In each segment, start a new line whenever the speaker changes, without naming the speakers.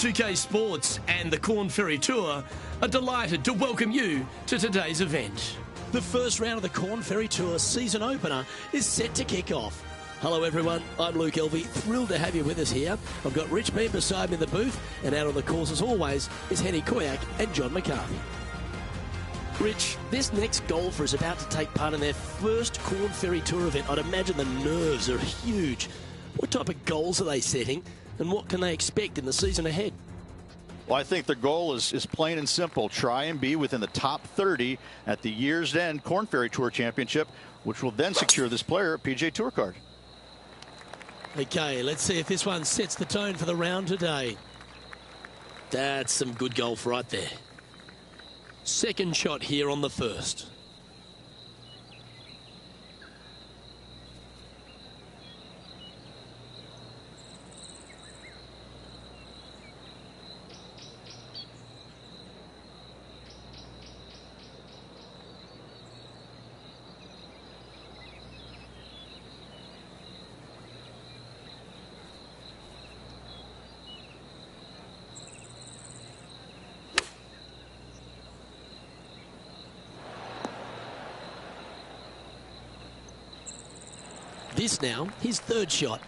2K Sports and the Corn Ferry Tour are delighted to welcome you to today's event.
The first round of the Corn Ferry Tour season opener is set to kick off. Hello everyone, I'm Luke Elvey, thrilled to have you with us here. I've got Rich Bean beside me in the booth, and out on the course as always is Henny Koyak and John McCarthy. Rich, this next golfer is about to take part in their first Corn Ferry Tour event. I'd imagine the nerves are huge. What type of goals are they setting, and what can they expect in the season ahead?
Well, I think their goal is plain and simple. Try and be within the top 30 at the year's end Corn Ferry Tour Championship, which will then secure this player a PGA Tour card.
Okay, let's see if this one sets the tone for the round today. That's some good golf right there. Second shot here on the first. This now, his third shot.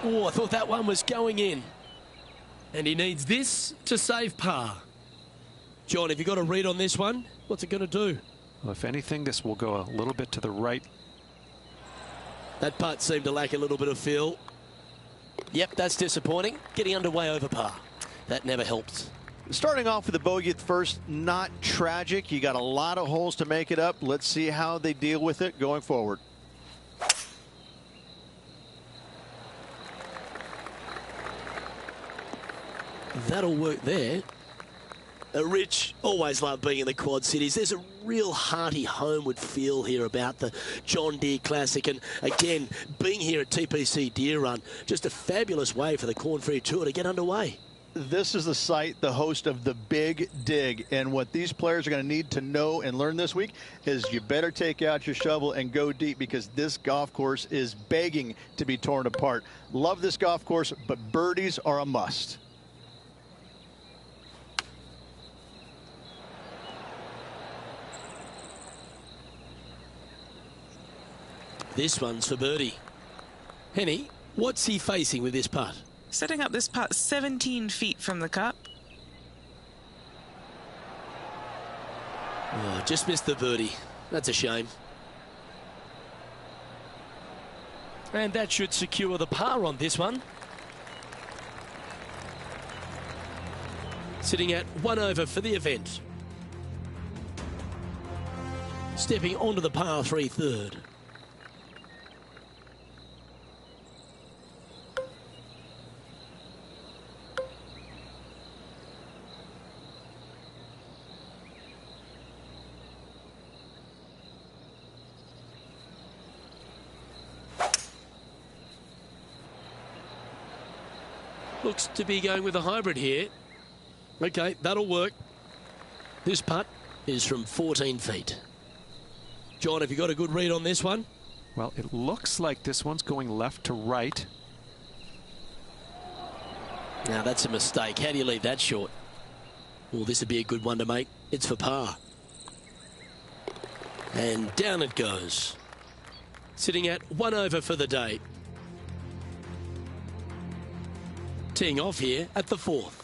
Oh, I thought that one was going in.
And he needs this to save par.
John, have you got a read on this one? What's it going to do?
Well, if anything, this will go a little bit to the right.
That putt seemed to lack a little bit of feel. Yep, that's disappointing. Getting underway over par. That never helps.
Starting off with a bogey at first, not tragic. You got a lot of holes to make it up. Let's see how they deal with it going forward.
That'll work there. Rich, always love being in the Quad Cities. There's a real hearty homeward feel here about the John Deere Classic. And again, being here at TPC Deer Run, just a fabulous way for the Corn Ferry Tour to get underway.
This is the site, the host of the Big Dig. And what these players are going to need to know and learn this week is you better take out your shovel and go deep, because this golf course is begging to be torn apart. Love this golf course, but birdies are a must.
This one's for birdie. Henny, what's he facing with this putt?
Setting up this putt 17 feet from the cup.
Oh, just missed the birdie. That's a shame. And that should secure the par on this one. Sitting at 1 over for the event. Stepping onto the par 3 third. Looks to be going with a hybrid here. Okay, that'll work. This putt is from 14 feet. John, have you got a good read on this one?
Well, it looks like this one's going left to right.
Now, that's a mistake. How do you leave that short? Well, this would be a good one to make. It's for par. And down it goes. Sitting at 1 over for the day. Teeing off here at the 4th.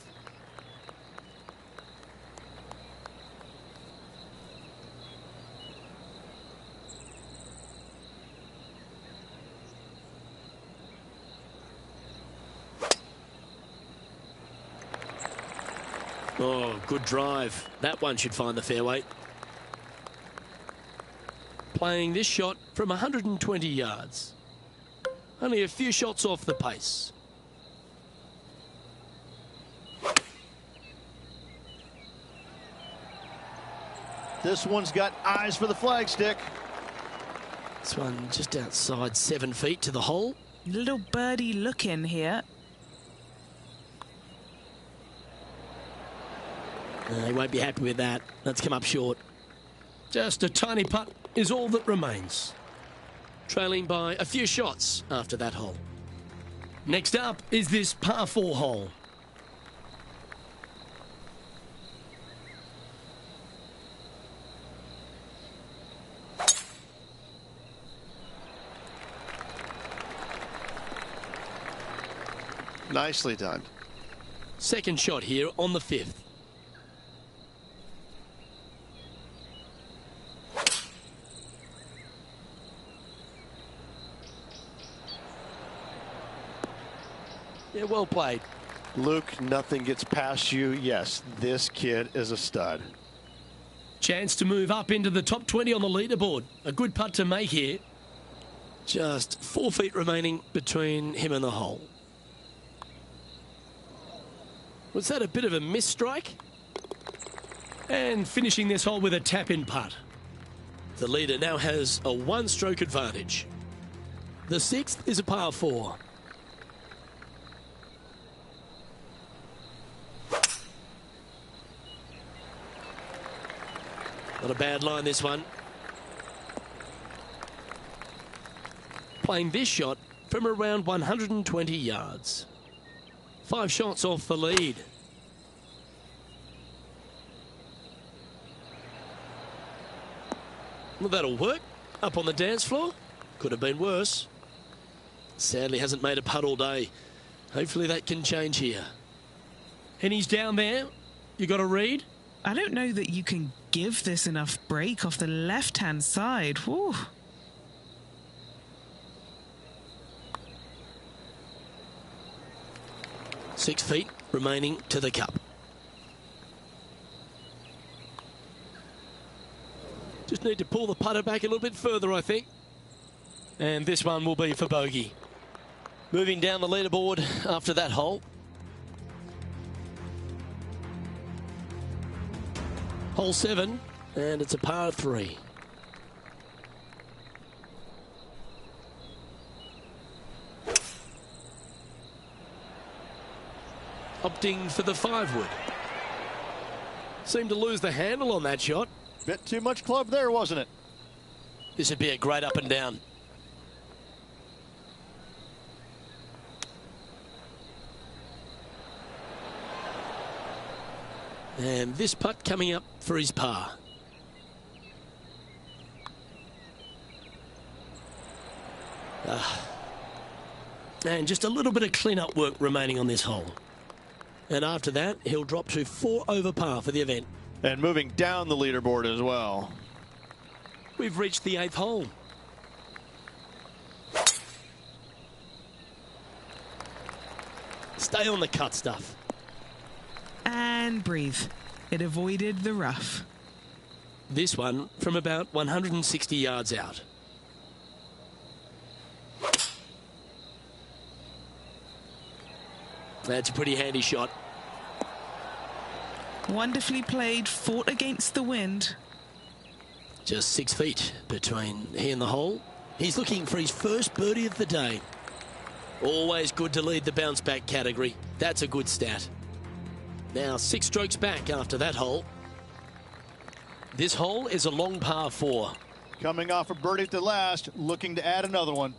Oh, good drive. That one should find the fairway. Playing this shot from 120 yards. Only a few shots off the pace.
This one's got eyes for the flagstick.
This one just outside 7 feet to the hole.
Little birdie look in here.
He won't be happy with that. That's come up short.
Just a tiny putt is all that remains.
Trailing by a few shots after that hole.
Next up is this par 4 hole.
Nicely done.
Second shot here on the 5th. Yeah, well played.
Luke, nothing gets past you. Yes, this kid is a stud.
Chance to move up into the top 20 on the leaderboard. A good putt to make here.
Just 4 feet remaining between him and the hole. Was that a bit of a miss strike?
And finishing this hole with a tap-in putt.
The leader now has a 1-stroke advantage. The 6th is a par 4. Not a bad line, this one. Playing this shot from around 120 yards. 5 shots off the lead. Well, that'll work. Up on the dance floor. Could have been worse. Sadly hasn't made a putt all day. Hopefully that can change here.
And he's down there. You got a read?
I don't know that you can give this enough break off the left-hand side. Whew.
Six feet remaining to the cup. Just need to pull the putter back a little bit further, I think. And this one will be for bogey. Moving down the leaderboard after that hole. Hole 7, and it's a par 3. Opting for the 5-wood. Seemed to lose the handle on that shot.
Bit too much club there, wasn't it?
This would be a great up and down. And this putt coming up for his par.
And just a little bit of clean-up work remaining on this hole.
And after that, he'll drop to 4 over par for the event.
And moving down the leaderboard as well.
We've reached the 8th hole. Stay on the cut stuff.
And breathe. It avoided the rough.
This one from about 160 yards out. That's a pretty handy shot.
Wonderfully played, fought against the wind.
Just 6 feet between he and the hole. He's looking for his first birdie of the day. Always good to lead the bounce back category. That's a good stat. Now 6 strokes back after that hole. This hole is a long par 4.
Coming off a birdie at the last, looking to add another one.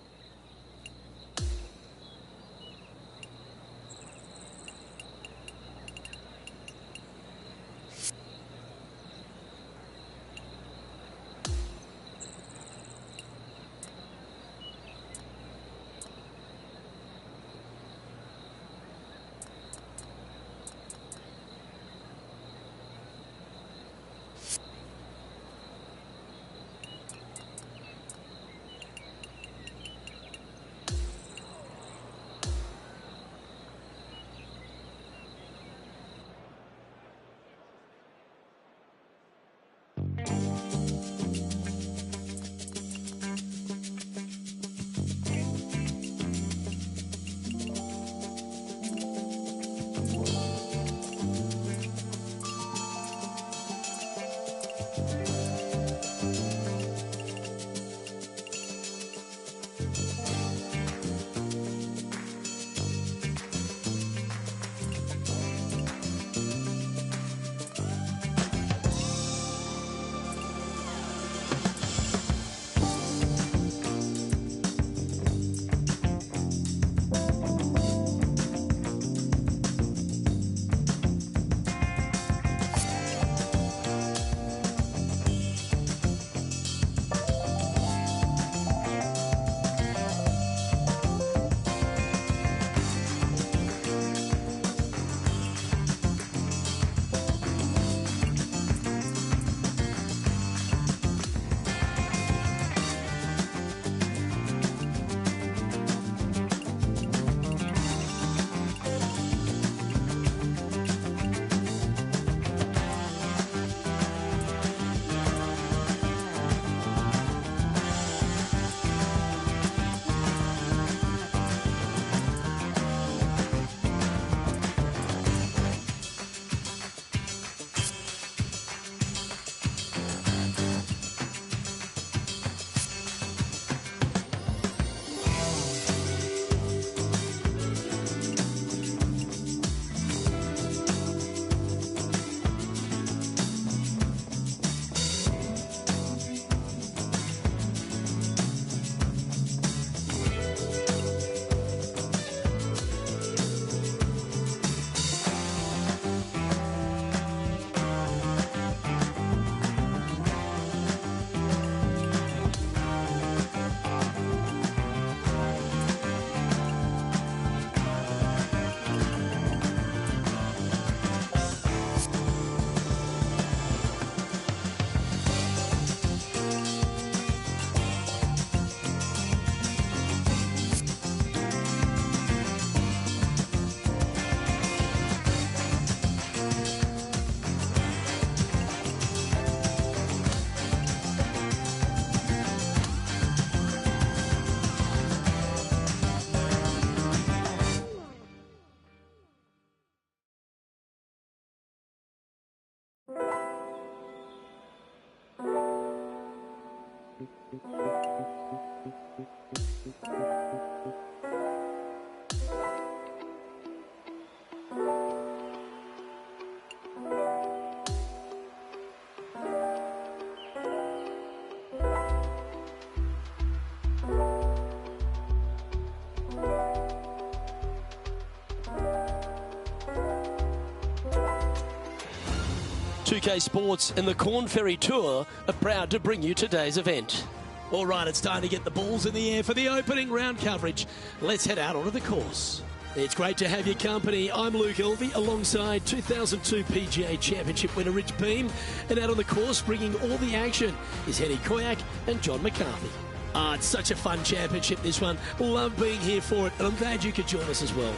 2K Sports and the Corn Ferry Tour are proud to bring you today's event. All right, it's time to get the balls in the air for the opening round coverage. Let's head out onto the course. It's great to have your company. I'm Luke Elvey alongside 2002 PGA Championship winner Rich Beem. And out on the course bringing all the action is Henny Koyak and John McCarthy. It's such a fun championship, this one. Love being here for it, and I'm glad you could join us as well.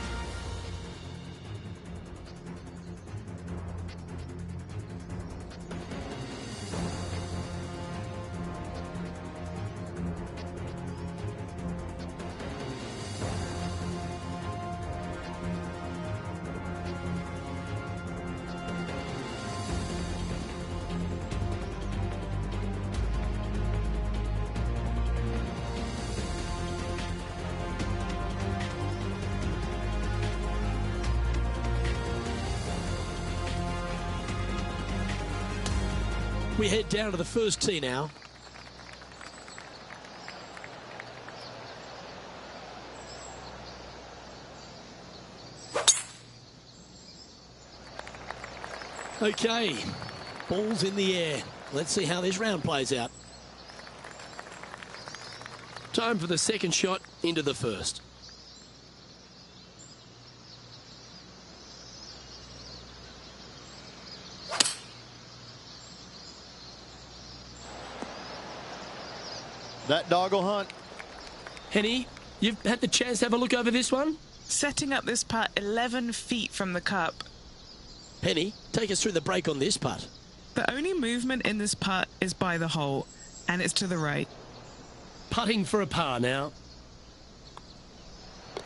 We head down to the first tee now. Okay, balls in the air. Let's see how this round plays out. Time for the second shot into the first.
That dog will hunt.
Henny, you've had the chance to have a look over this one?
Setting up this putt 11 feet from the cup.
Penny, take us through the break on this putt.
The only movement in this putt is by the hole, and it's to the right.
Putting for a par now.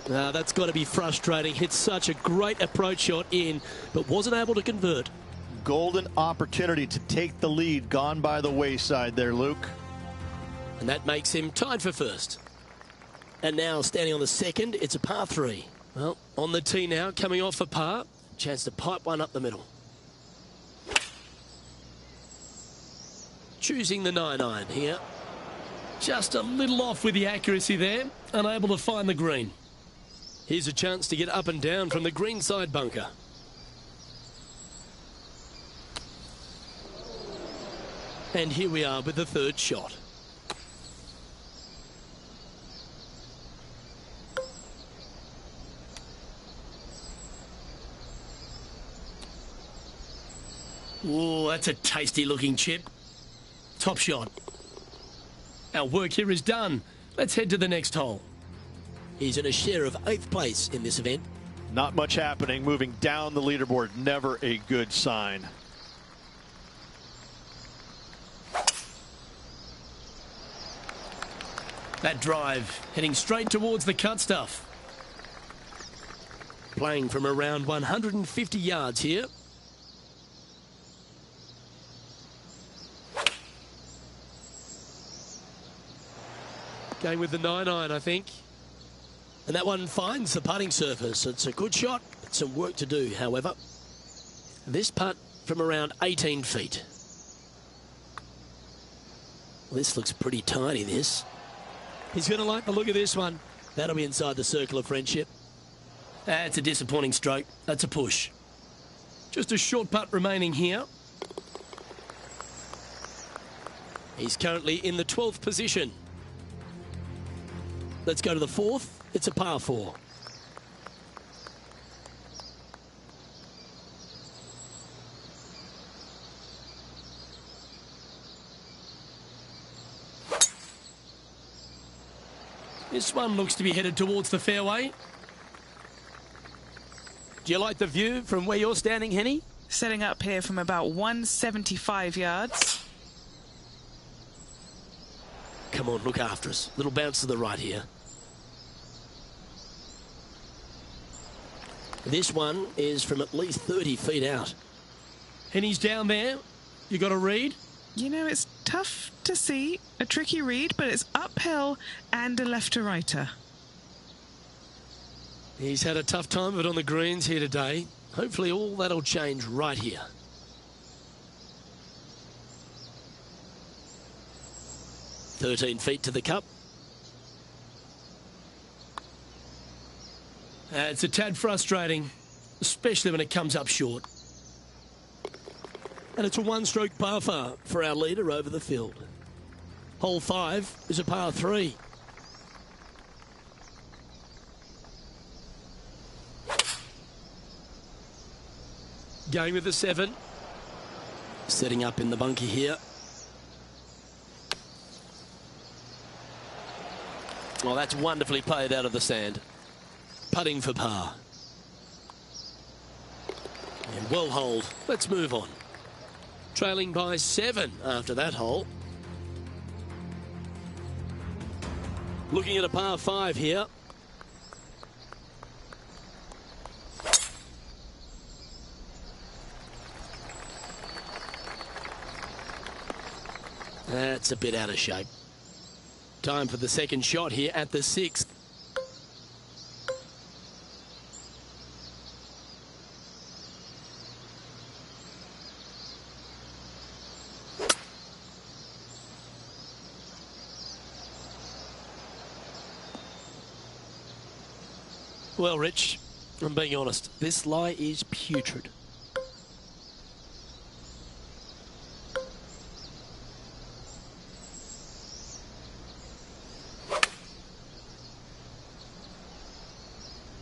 That's got to be frustrating. Hit such a great approach shot in, but wasn't able to convert.
Golden opportunity to take the lead gone by the wayside there, Luke.
And that makes him tied for first. And now standing on the second, it's a par 3. Well, on the tee now, coming off a par. Chance to pipe one up the middle. Choosing the 9-iron here. Just a little off with the accuracy there. Unable to find the green. Here's a chance to get up and down from the green side bunker. And here we are with the third shot. Oh, that's a tasty looking chip. Top shot. Our work here is done. Let's head to the next hole. He's in a share of 8th place in this event.
Not much happening. Moving down the leaderboard, never a good sign.
That drive heading straight towards the cut stuff. Playing from around 150 yards here. Going with the 9-iron, I think. And that one finds the putting surface. It's a good shot, but some work to do, however. This putt from around 18 feet. Well, this looks pretty tiny, this. He's going to like the look of this one. That'll be inside the circle of friendship. That's a disappointing stroke. That's a push. Just a short putt remaining here. He's currently in the 12th position. Let's go to the 4th. It's a par 4. This one looks to be headed towards the fairway. Do you like the view from where you're standing, Henny?
Setting up here from about 175 yards.
Come on, look after us. Little bounce to the right here. This one is from at least 30 feet out. Henny's down there. You got a read?
You know, it's tough to see, a tricky read, but it's uphill and a left-to-righter.
He's had a tough time of it on the greens here today. Hopefully all that'll change right here. "13 feet to the cup."
It's a tad frustrating, especially when it comes up short.
And it's a one-stroke par four for our leader over the field. Hole 5 is a par 3. Going with the 7. Setting up in the bunker here. Well, that's wonderfully played out of the sand. Putting for par. And well holed. Let's move on. Trailing by 7 after that hole. Looking at a par 5 here. That's a bit out of shape. Time for the second shot here at the 6th. Well, Rich, I'm being honest, this lie is putrid.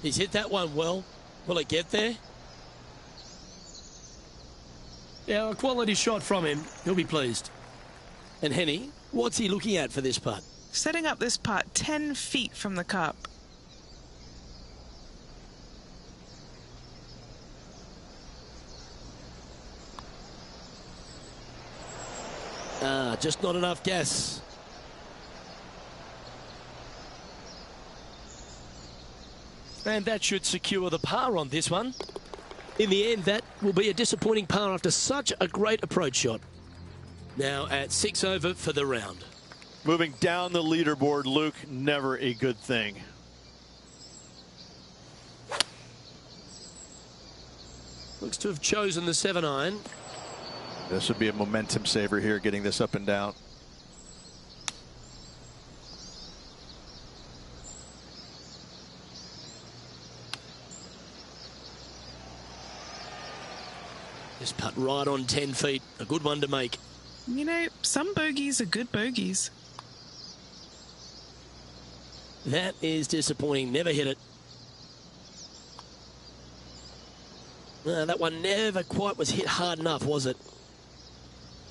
He's hit that one well. Will it get there?
Yeah, a quality shot from him. He'll be pleased.
And Henny, what's he looking at for this putt?
Setting up this putt 10 feet from the cup.
Just not enough gas. And that should secure the par on this one. In the end, that will be a disappointing par after such a great approach shot. Now at 6 over for the round.
Moving down the leaderboard, Luke, never a good thing.
Looks to have chosen the 7-iron.
This would be a momentum saver here, getting this up and down.
This putt right on 10 feet. A good one to make.
You know, some bogeys are good bogeys.
That is disappointing. Never hit it. That one never quite was hit hard enough, was it?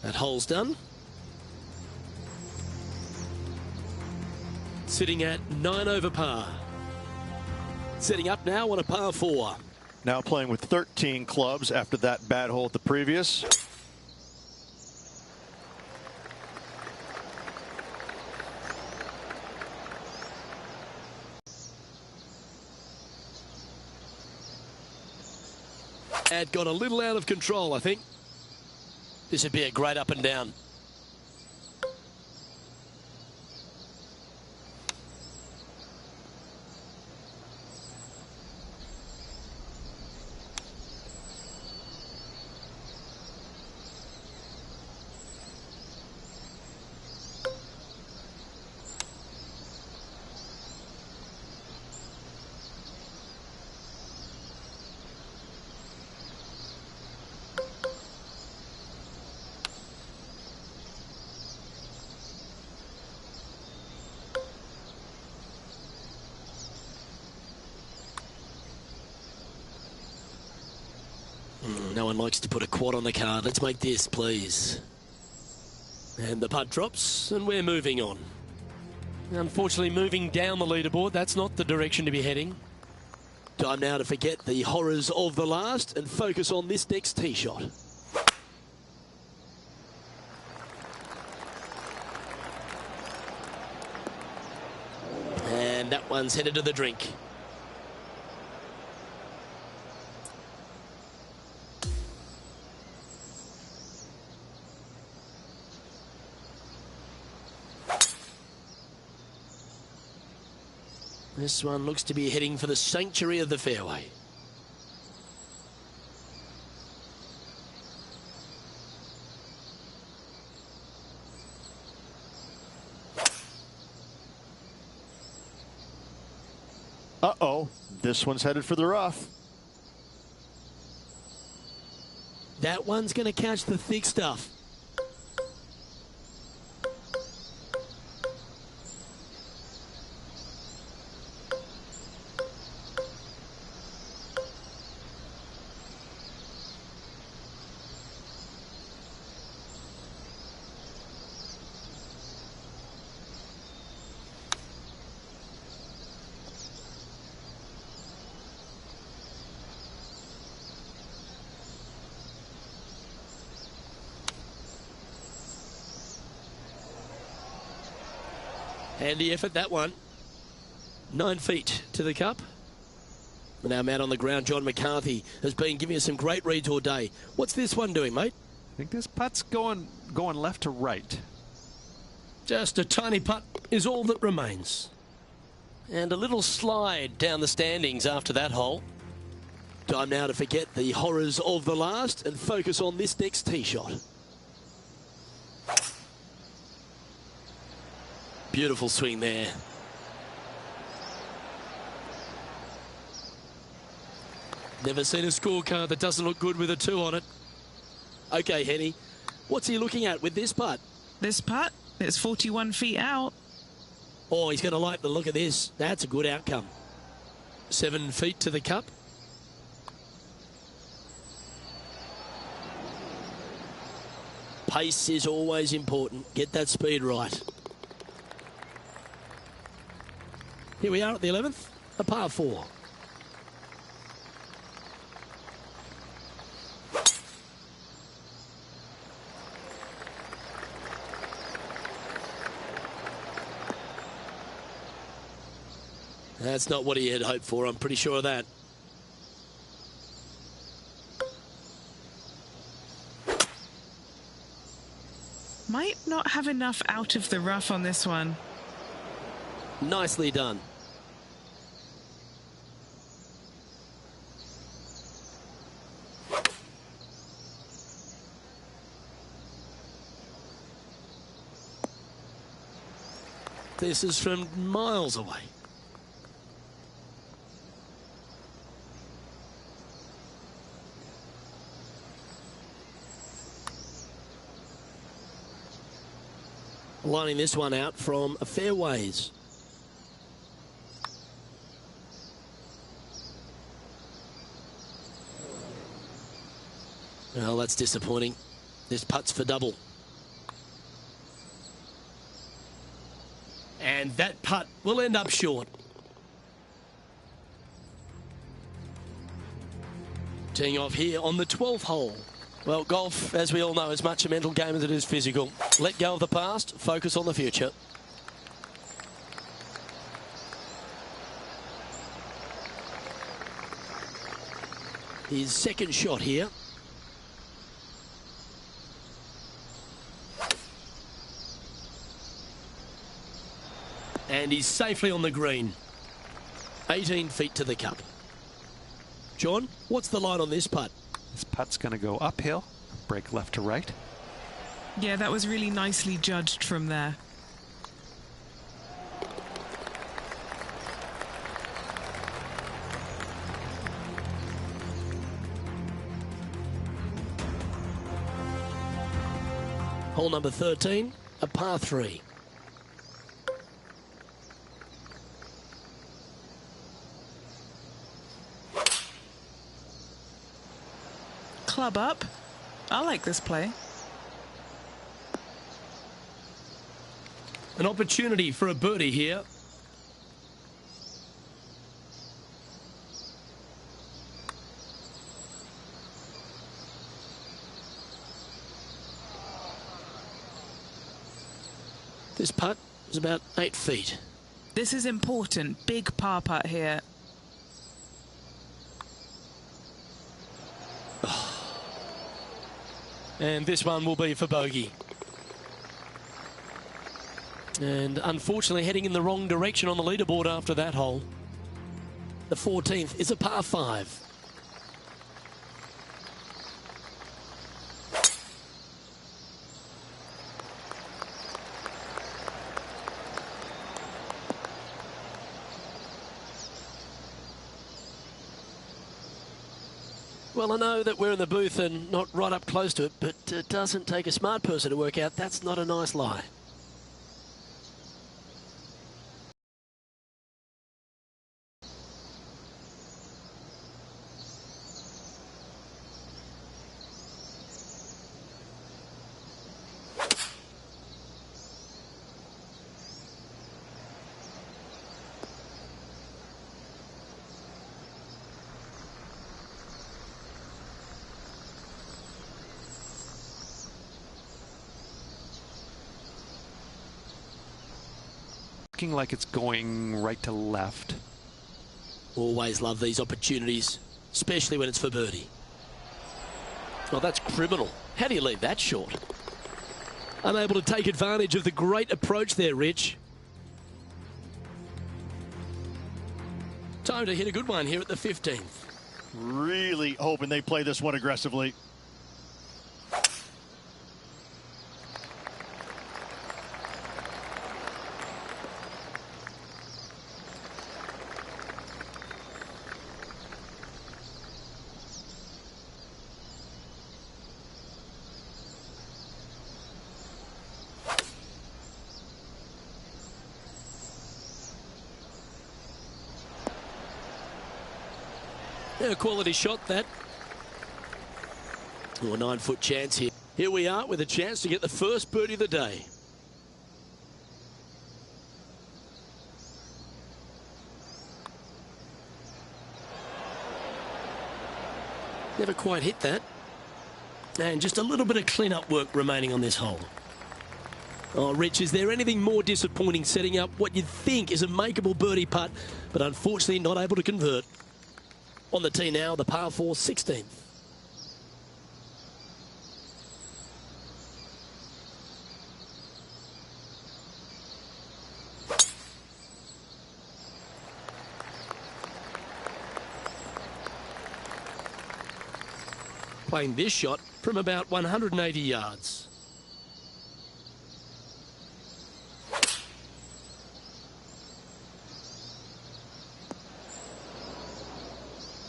That hole's done. Sitting at 9 over par. Setting up now on a par 4.
Now playing with 13 clubs after that bad hole at the previous.
It got a little out of control, I think. This would be a great up and down. No one likes to put a quad on the card. Let's make this, please. And the putt drops, and we're moving on. Unfortunately, moving down the leaderboard, that's not the direction to be heading. Time now to forget the horrors of the last and focus on this next tee shot. And that one's headed to the drink. This one looks to be heading for the sanctuary of the fairway.
Uh-oh, this one's headed for the rough.
That one's going to catch the thick stuff. Handy effort, that one. 9 feet to the cup. And now man on the ground, John McCarthy, has been giving us some great reads all day. What's this one doing, mate?
I think this putt's going left to right.
Just a tiny putt is all that remains.
And a little slide down the standings after that hole. Time now to forget the horrors of the last and focus on this next tee shot. Beautiful swing there. Never seen a scorecard that doesn't look good with a 2 on it. Okay, Henny, what's he looking at with this putt?
This putt, it's 41 feet out.
Oh, he's going to like the look of this. That's a good outcome.
7 feet to the cup.
Pace is always important. Get that speed right. Here we are at the 11th, a par 4. That's not what he had hoped for, I'm pretty sure of that.
Might not have enough out of the rough on this one.
Nicely done. This is from miles away. Lining this one out from a fairways. Well, that's disappointing. This putt's for double.
And that putt will end up short.
Teeing off here on the 12th hole. Well, golf, as we all know, is much a mental game as it is physical. Let go of the past, focus on the future. His second shot here.
And he's safely on the green.
18 feet to the cup. John, what's the line on this putt?
This putt's going to go uphill, break left to right.
Yeah, that was really nicely judged from there.
Hole number 13, a par 3.
Club up. I like this play.
An opportunity for a birdie here.
This putt is about 8 feet.
This is important. Big par putt here.
And this one will be for bogey. And unfortunately heading in the wrong direction on the leaderboard after that hole. The 14th is a par 5. Well, I know that we're in the booth and not right up close to it, but it doesn't take a smart person to work out that's not a nice lie.
Looking like it's going right to left.
Always love these opportunities, especially when it's for birdie. Well, that's criminal. How do you leave that short? Unable to take advantage of the great approach there, Rich. Time to hit a good one here at the 15th.
Really hoping they play this one aggressively.
A quality shot, that. Oh, a 9-foot chance here. Here we are with a chance to get the first birdie of the day. Never quite hit that. And just a little bit of clean-up work remaining on this hole. Oh, Rich, is there anything more disappointing setting up what you'd think is a makeable birdie putt, but unfortunately not able to convert? On the tee now, the par 4 16th. Playing this shot from about 180 yards.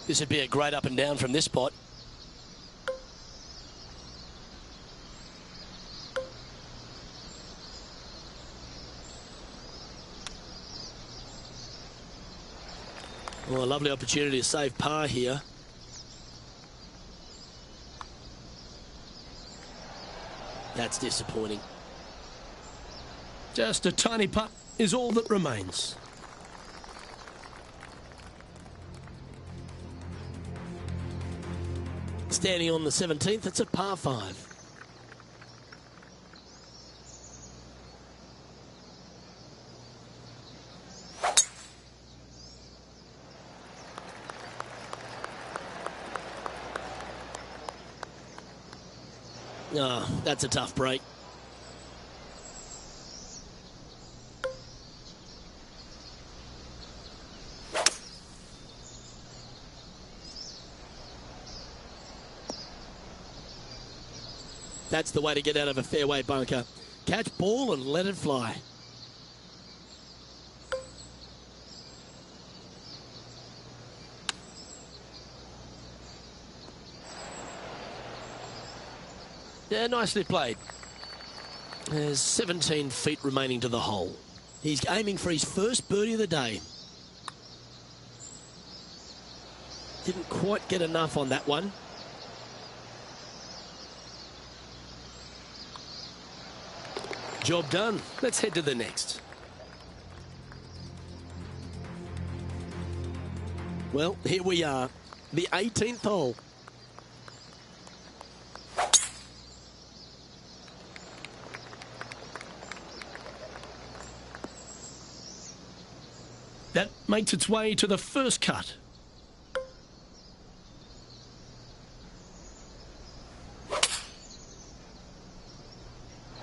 This would be a great up and down from this spot. Well, a lovely opportunity to save par here. That's disappointing.
Just a tiny putt is all that remains.
Standing on the 17th, it's a par 5. Oh, that's a tough break. That's the way to get out of a fairway bunker. Catch ball and let it fly. Yeah, nicely played. There's 17 feet remaining to the hole. He's aiming for his first birdie of the day. Didn't quite get enough on that one. Job done. Let's head to the next. Well, here we are. The 18th hole.
That makes its way to the first cut.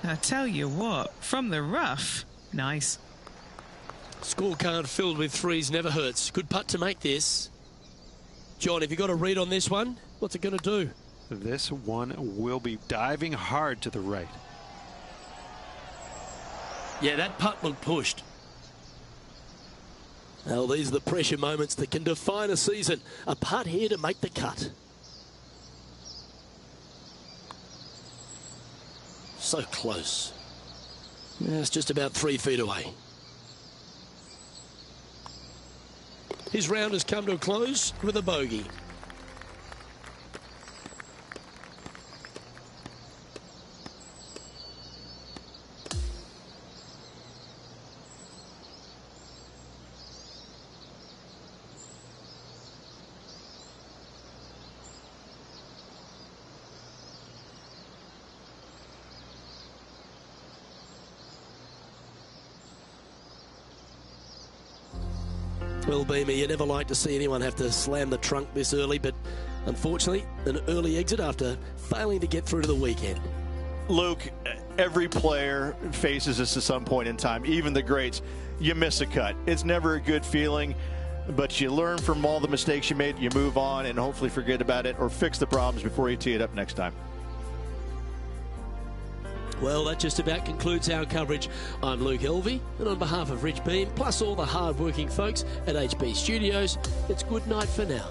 I tell you what, from the rough, Nice.
Scorecard filled with threes never hurts. Good putt to make this. John, have you got a read on this one? What's it going to do?
This one will be diving hard to the right.
Yeah, that putt looked pushed. Well, these are the pressure moments that can define a season. A putt here to make the cut. So close. Yeah, it's just about 3 feet away. His round has come to a close with a bogey. Well, Beamer, you never like to see anyone have to slam the trunk this early, but unfortunately, an early exit after failing to get through to the weekend.
Luke, every player faces this at some point in time, even the greats. You miss a cut. It's never a good feeling, but you learn from all the mistakes you made, you move on, and hopefully forget about it or fix the problems before you tee it up next time.
Well, that just about concludes our coverage. I'm Luke Elvey, and on behalf of Rich Beam, plus all the hard-working folks at HB Studios, it's good night for now.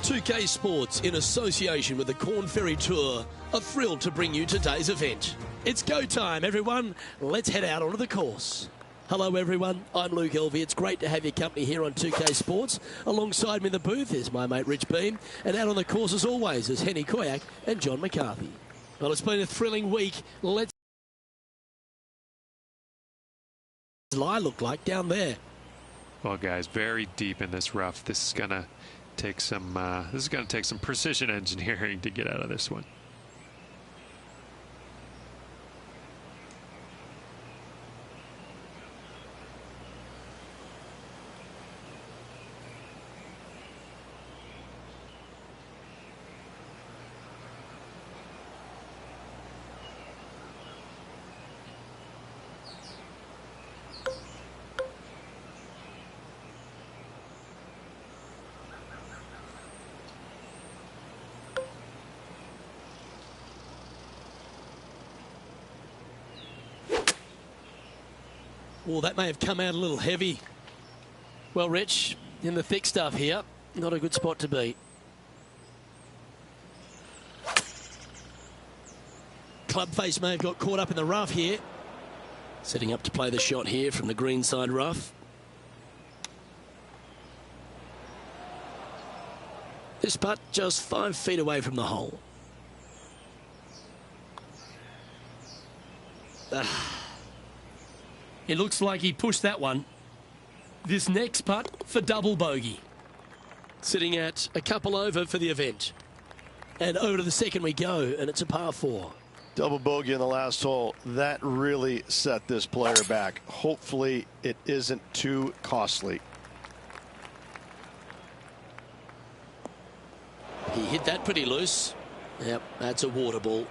UK Sports, in association with the Corn Ferry Tour, are thrilled to bring you today's event. It's go time, everyone. Let's head out onto the course. Hello, everyone. I'm Luke Elvey. It's great to have your company here on 2K Sports. Alongside me in the booth is my mate Rich Beam, and out on the course as always is Henny Koyak and John McCarthy. Well, it's been a thrilling week. Let's lie look like down there.
Well, guys, very deep in this rough. This is gonna take some precision engineering to get out of this one.
Well, that may have come out a little heavy. Well, Rich, in the thick stuff here, not a good spot to be. Club face may have got caught up in the rough here. Setting up to play the shot here from the green side rough. This putt just 5 feet away from the hole.
It looks like he pushed that one. This next putt for double bogey.
Sitting at a couple over for the event. And over to the second we go, and it's a par 4.
Double bogey in the last hole. That really set this player back. Hopefully it isn't too costly.
He hit that pretty loose. Yep, that's a water ball.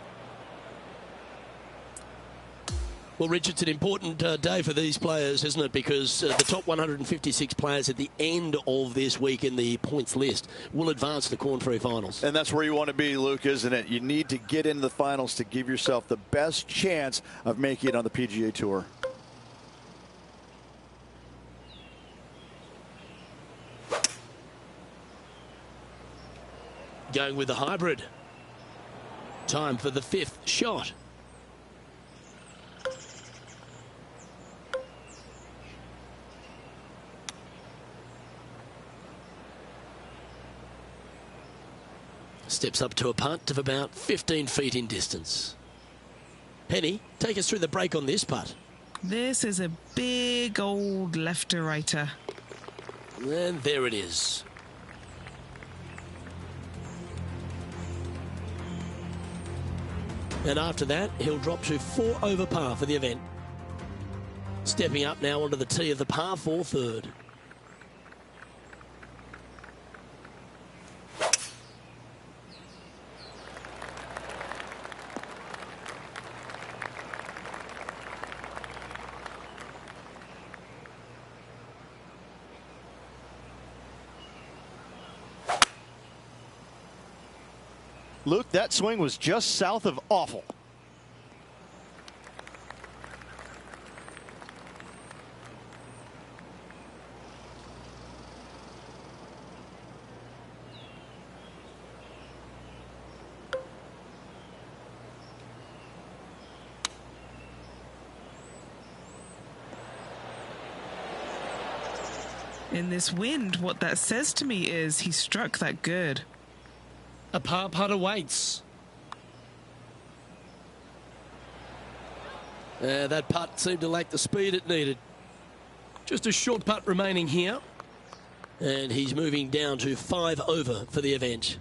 Well, Rich, it's an important day for these players, isn't it? Because the top 156 players at the end of this week in the points list will advance to the Corn Ferry Finals.
And that's where you want to be, Luke, isn't it? You need to get into the finals to give yourself the best chance of making it on the PGA Tour.
Going with the hybrid. Time for the 5th shot. Steps up to a putt of about 15 feet in distance. Penny, take us through the break on this putt.
This is a big old left-to-righter.
And there it is. And after that, he'll drop to 4 over par for the event. Stepping up now onto the tee of the par 4 third.
Luke, that swing was just south of awful.
In this wind, what that says to me is he struck that good.
A par putt awaits.
That putt seemed to lack the speed it needed.
Just a short putt remaining here.
And he's moving down to 5 over for the event.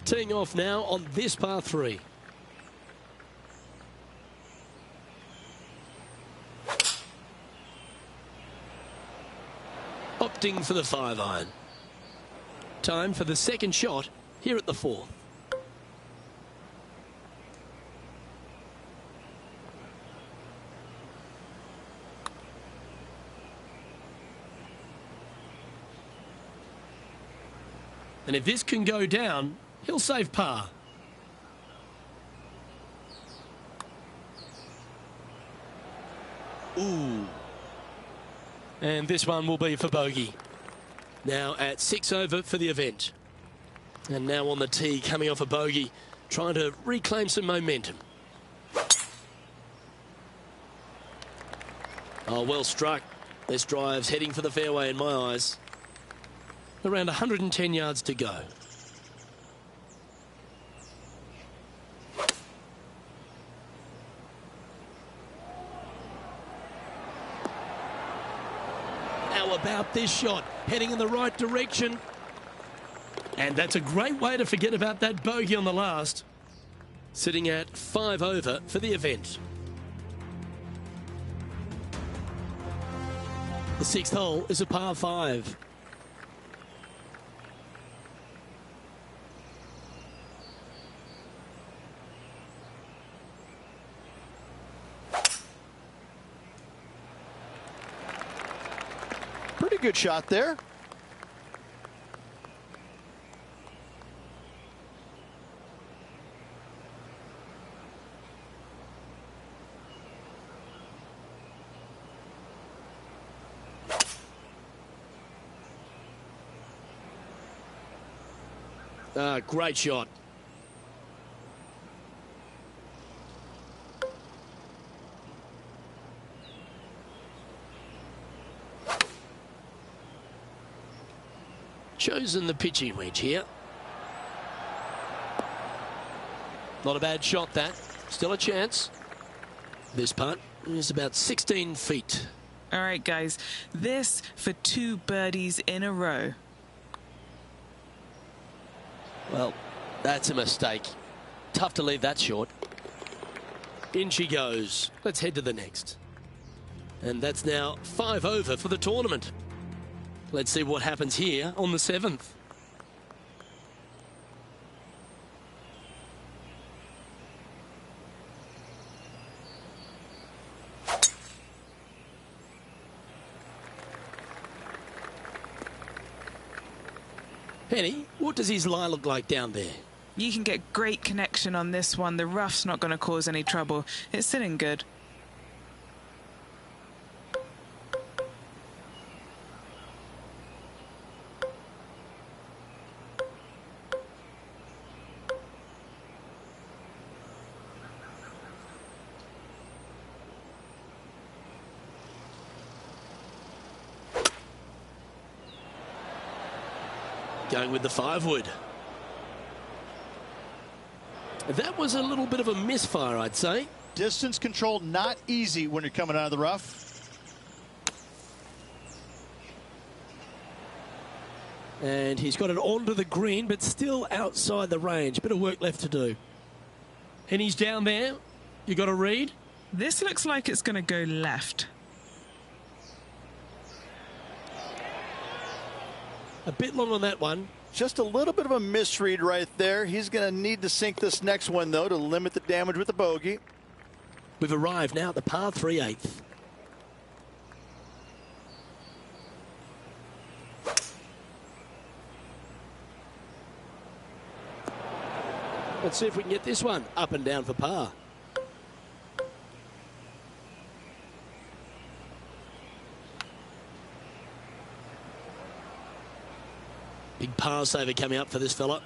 Teeing off now on this par 3. Opting for the 5-iron.
Time for the second shot here at the 4th. And if this can go down, he'll save par.
Ooh.
And this one will be for bogey.
Now at 6 over for the event. And now on the tee, coming off a bogey, trying to reclaim some momentum. Oh, well struck. This drive's heading for the fairway in my eyes.
Around 110 yards to go.
How about this shot? Heading in the right direction.
And that's a great way to forget about that bogey on the last.
Sitting at 5 over for the event. The 6th hole is a par 5.
Pretty good shot there.
Great shot. Chosen the pitching wedge here. Not a bad shot, that. Still a chance. This putt is about 16 feet.
All right, guys, this for 2 birdies in a row.
Well, that's a mistake. Tough to leave that short. In she goes. Let's head to the next. And that's now 5 over for the tournament. Let's see what happens here on the 7th. Penny, what does his lie look like down there?
You can get great connection on this one. The rough's not going to cause any trouble. It's sitting good.
Going with the 5 wood. That was a little bit of a misfire, I'd say.
Distance control not easy when you're coming out of the rough.
And he's got it onto the green, but still outside the range. Bit of work left to do.
And he's down there. You got a read?
This looks like it's going to go left.
A bit long on that one.
Just a little bit of a misread right there. He's going to need to sink this next one, though, to limit the damage with the bogey.
We've arrived now at the par 3/8. Let's see if we can get this one up and down for par. Big par saver coming up for this fella.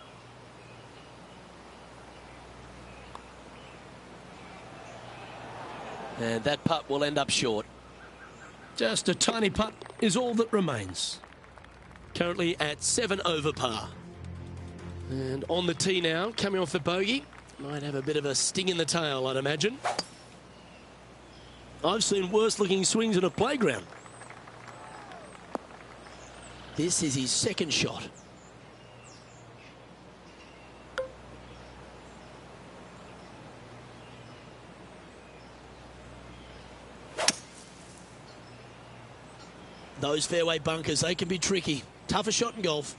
And that putt will end up short.
Just a tiny putt is all that remains.
Currently at 7 over par. And on the tee now, coming off the bogey. Might have a bit of a sting in the tail, I'd imagine. I've seen worse looking swings in a playground. This is his second shot. Those fairway bunkers, they can be tricky. Tougher shot in golf.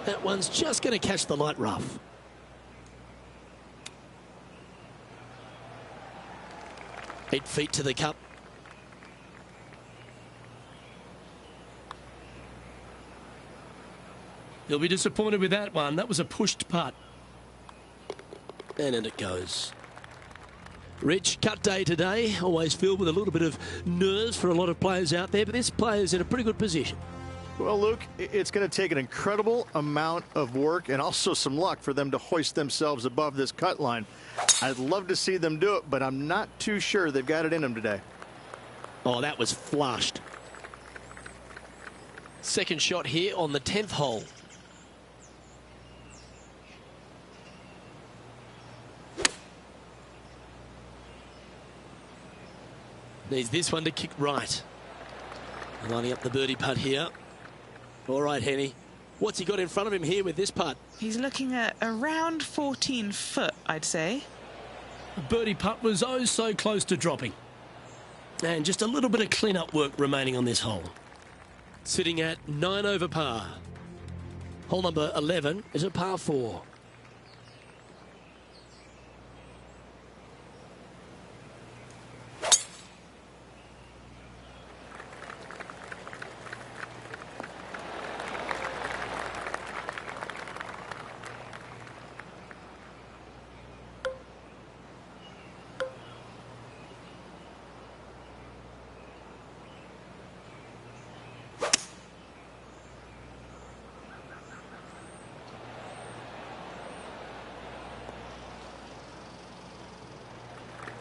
That one's just going to catch the light rough. Eight feet to the cup.
You'll be disappointed with that one. That was a pushed putt.
And in it goes. Rich, cut day today. Always filled with a little bit of nerves for a lot of players out there, but this player's in a pretty good position.
Well, Luke, it's going to take an incredible amount of work and also some luck for them to hoist themselves above this cut line. I'd love to see them do it, but I'm not too sure they've got it in them today.
Oh, that was flushed. Second shot here on the 10th hole. Needs this one to kick right. Lining up the birdie putt here. All right, Henny. What's he got in front of him here with this putt?
He's looking at around 14 foot, I'd say.
The birdie putt was oh so close to dropping. And just a little bit of clean-up work remaining on this hole.
Sitting at 9 over par. Hole number 11 is a par 4.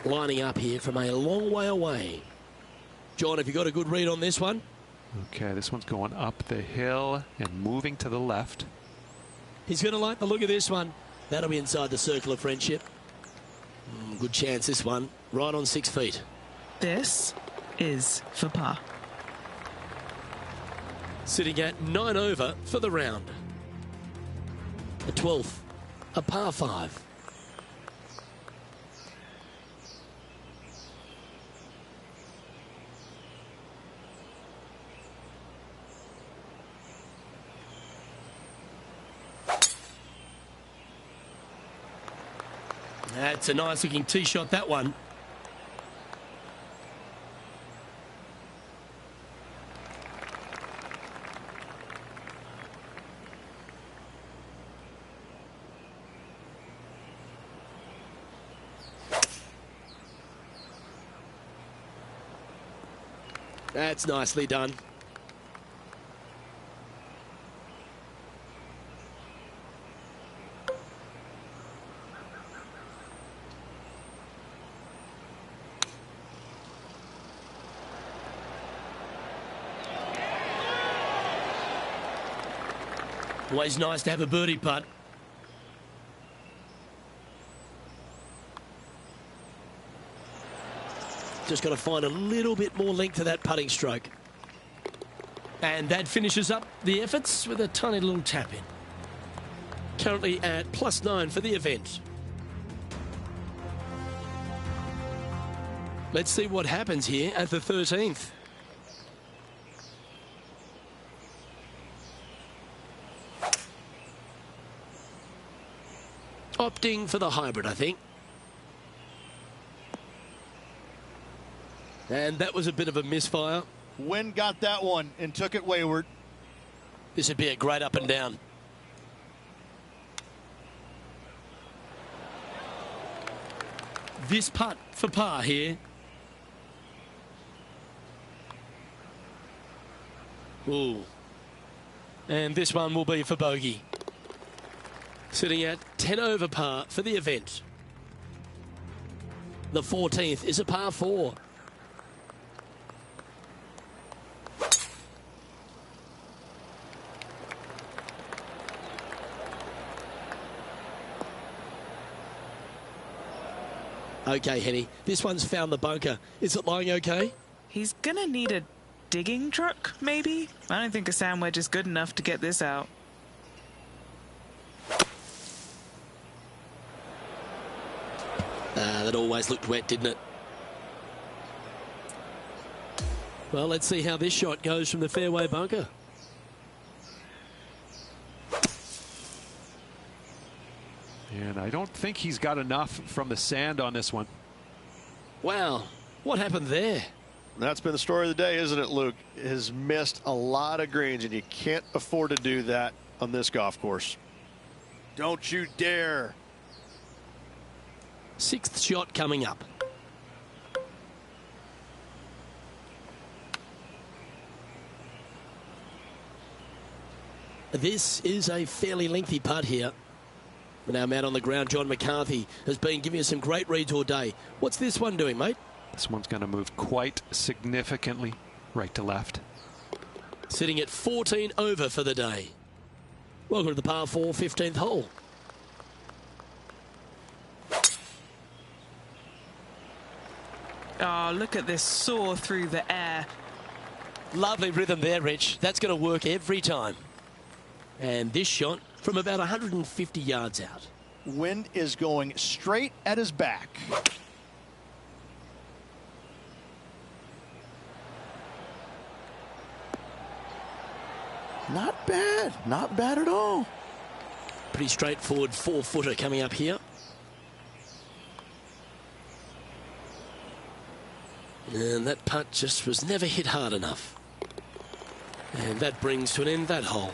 Lining up here from a long way away. John, have you got a good read on this one?
Okay, this one's going up the hill and moving to the left.
He's going to like the look of this one. That'll be inside the circle of friendship. Good chance, this one. Right on 6 feet.
This is for par.
Sitting at 9 over for the round. The 12th, a par 5.
That's a nice looking tee shot, that one.
That's nicely done.
Always nice to have a birdie putt. Just got to find a little bit more length to that putting stroke. And that finishes up the efforts with a tiny little tap in. Currently at +9 for the event. Let's see what happens here at the 13th. Opting for the hybrid, I think. And that was a bit of a misfire.
Wind got that one and took it wayward.
This would be a great up and down. This putt for par here. Ooh. And this one will be for bogey. Sitting at 10 over par for the event. The 14th is a par 4. Okay, Henny, this one's found the bunker. Is it lying okay?
He's going to need a digging truck, maybe? I don't think a sand wedge is good enough to get this out.
That always looked wet, didn't it? Well, let's see how this shot goes from the fairway bunker.
And I don't think he's got enough from the sand on this one.
Wow, what happened there?
That's been the story of the day, isn't it, Luke? Has missed a lot of greens, and you can't afford to do that on this golf course. Don't you dare.
6th shot coming up. This is a fairly lengthy putt here. But our man on the ground, John McCarthy, has been giving us some great reads all day. What's this one doing, mate?
This one's going to move quite significantly right to left.
Sitting at 14 over for the day. Welcome to the par 4 15th hole.
Oh, look at this soar through the air.
Lovely rhythm there, Rich. That's going to work every time. And this shot from about 150 yards out.
Wind is going straight at his back. Not bad. Not bad at all.
Pretty straightforward 4-footer coming up here. And that putt just was never hit hard enough. And that brings to an end that hole.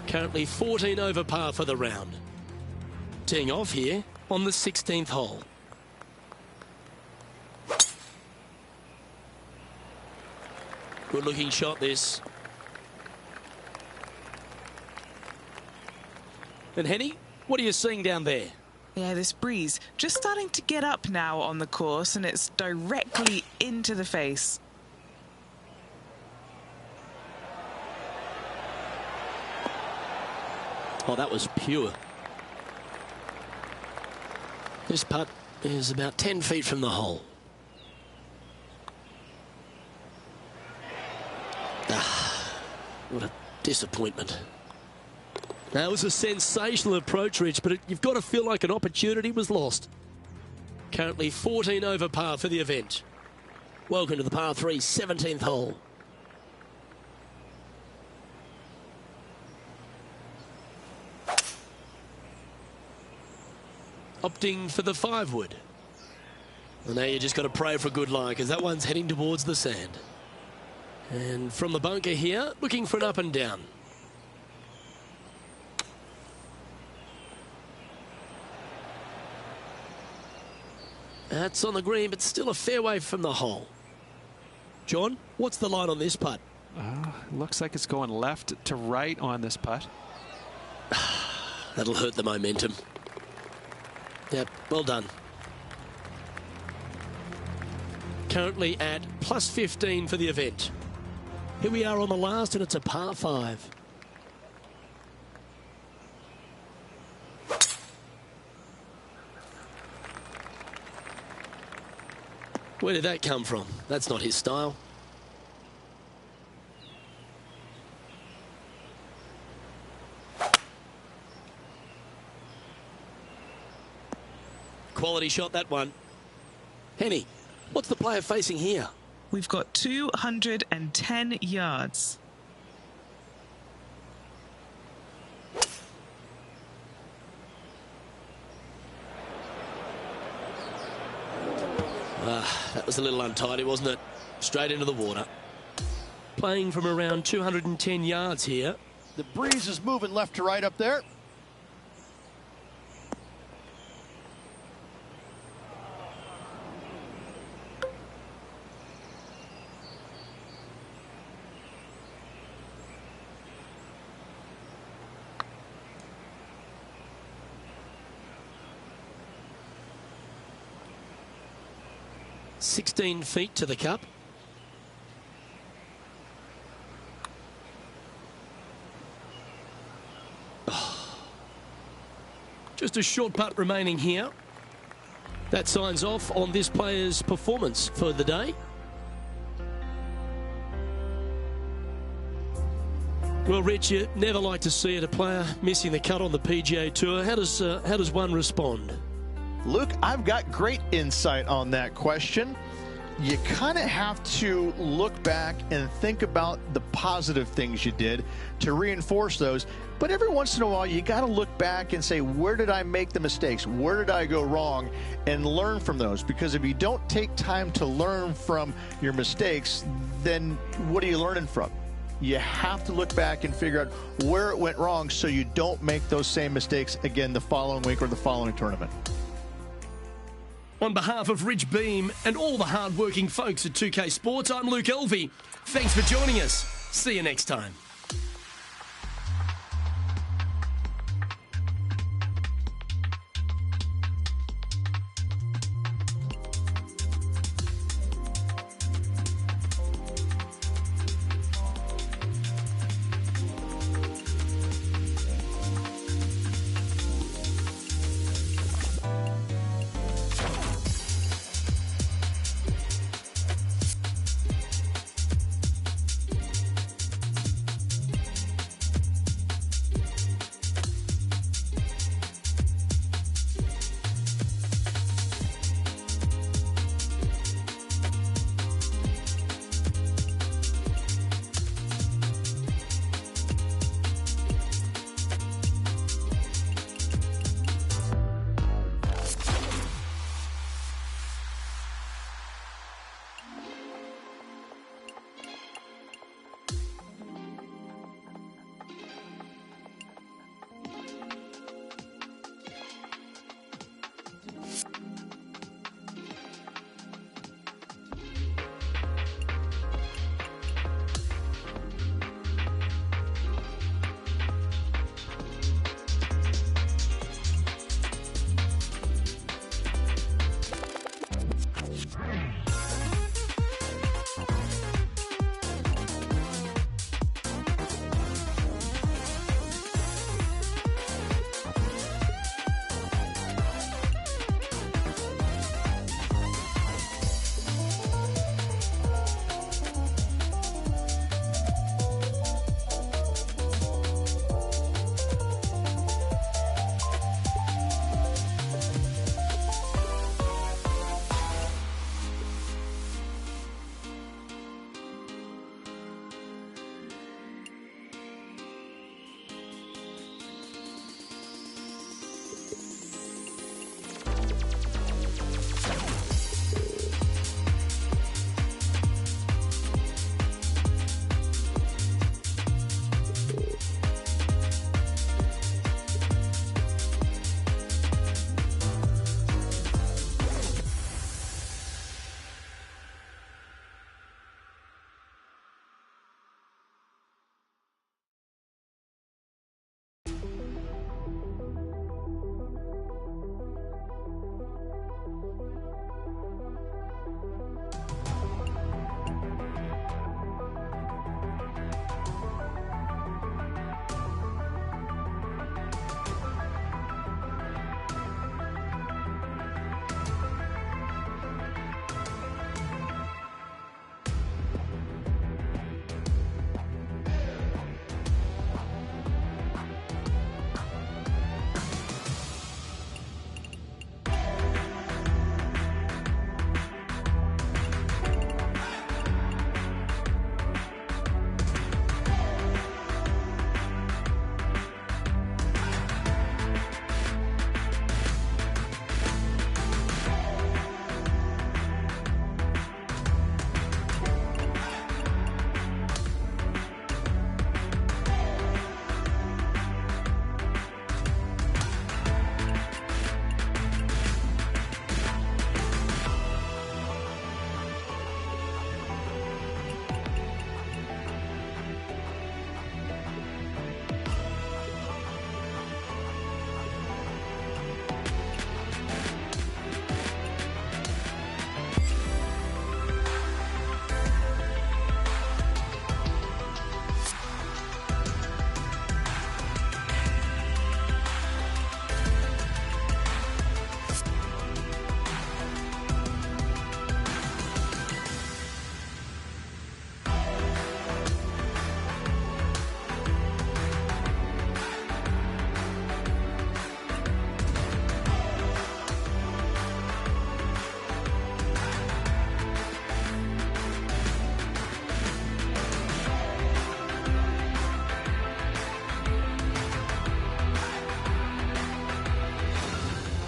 Currently 14 over par for the round. Teeing off here on the 16th hole. Good looking shot this. And Henny, what are you seeing down there?
Yeah, this breeze just starting to get up now on the course, and it's directly into the face.
Oh, that was pure. This putt is about 10 feet from the hole. What a disappointment. That was a sensational approach, Rich, but you've got to feel like an opportunity was lost. Currently 14 over par for the event. Welcome to the par 3 17th hole. Opting for the 5-wood. Well, now you just got to pray for good luck, because that one's heading towards the sand. And from the bunker here, looking for an up and down. That's on the green, but still a fair way from the hole. John, what's the line on this putt?
Looks like it's going left to right on this putt.
That'll hurt the momentum. Yep, well done. Currently at +15 for the event. Here we are on the last, and it's a par 5. Where did that come from? That's not his style. Quality shot, that one. Henny, what's the player facing here?
We've got 210 yards.
That was a little untidy, wasn't it? Straight into the water. Playing from around 210 yards here.
The breeze is moving left to right up there.
$16 feet to the cup. Just a short putt remaining here. That signs off on this player's performance for the day. Well, Rich, you never like to see it, a player missing the cut on the PGA Tour. How does one respond?
Luke, I've got great insight on that question. You kind of have to look back and think about the positive things you did to reinforce those. But every once in a while, you got to look back and say, where did I make the mistakes? Where did I go wrong? And learn from those. Because if you don't take time to learn from your mistakes, then what are you learning from? You have to look back and figure out where it went wrong so you don't make those same mistakes again the following week or the following tournament.
On behalf of Rich Beam and all the hard-working folks at 2K Sports, I'm Luke Elvey. Thanks for joining us. See you next time.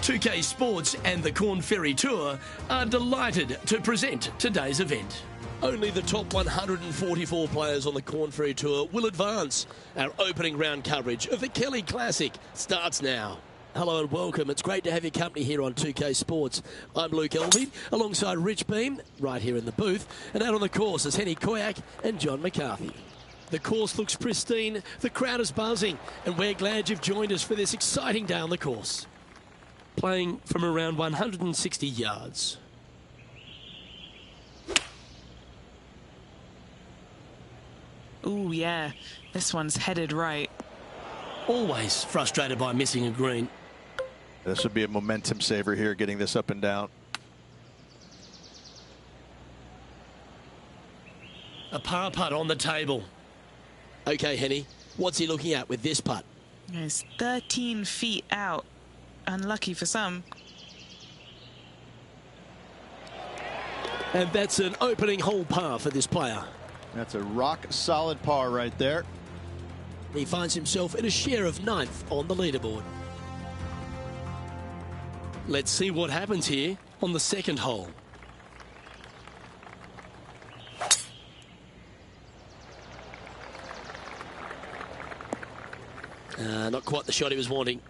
2K Sports and the Corn Ferry Tour are delighted to present today's event. Only the top 144 players on the Corn Ferry Tour will advance. Our opening round coverage of the Kelly Classic starts now. Hello and welcome. It's great to have your company here on 2K Sports. I'm Luke Elvey, alongside Rich Beam, right here in the booth. And out on the course is Henny Koyak and John McCarthy. The course looks pristine, the crowd is buzzing, and we're glad you've joined us for this exciting day on the course. Playing from around 160 yards.
Ooh, yeah. This one's headed right.
Always frustrated by missing a green.
This would be a momentum saver here, getting this up and down.
A par putt on the table. Okay, Henny, what's he looking at with this putt?
It's 13 feet out. Unlucky for some.
And that's an opening hole par for this player.
That's a rock-solid par right there.
He finds himself in a share of 9th on the leaderboard. Let's see what happens here on the second hole. Not quite the shot he was wanting.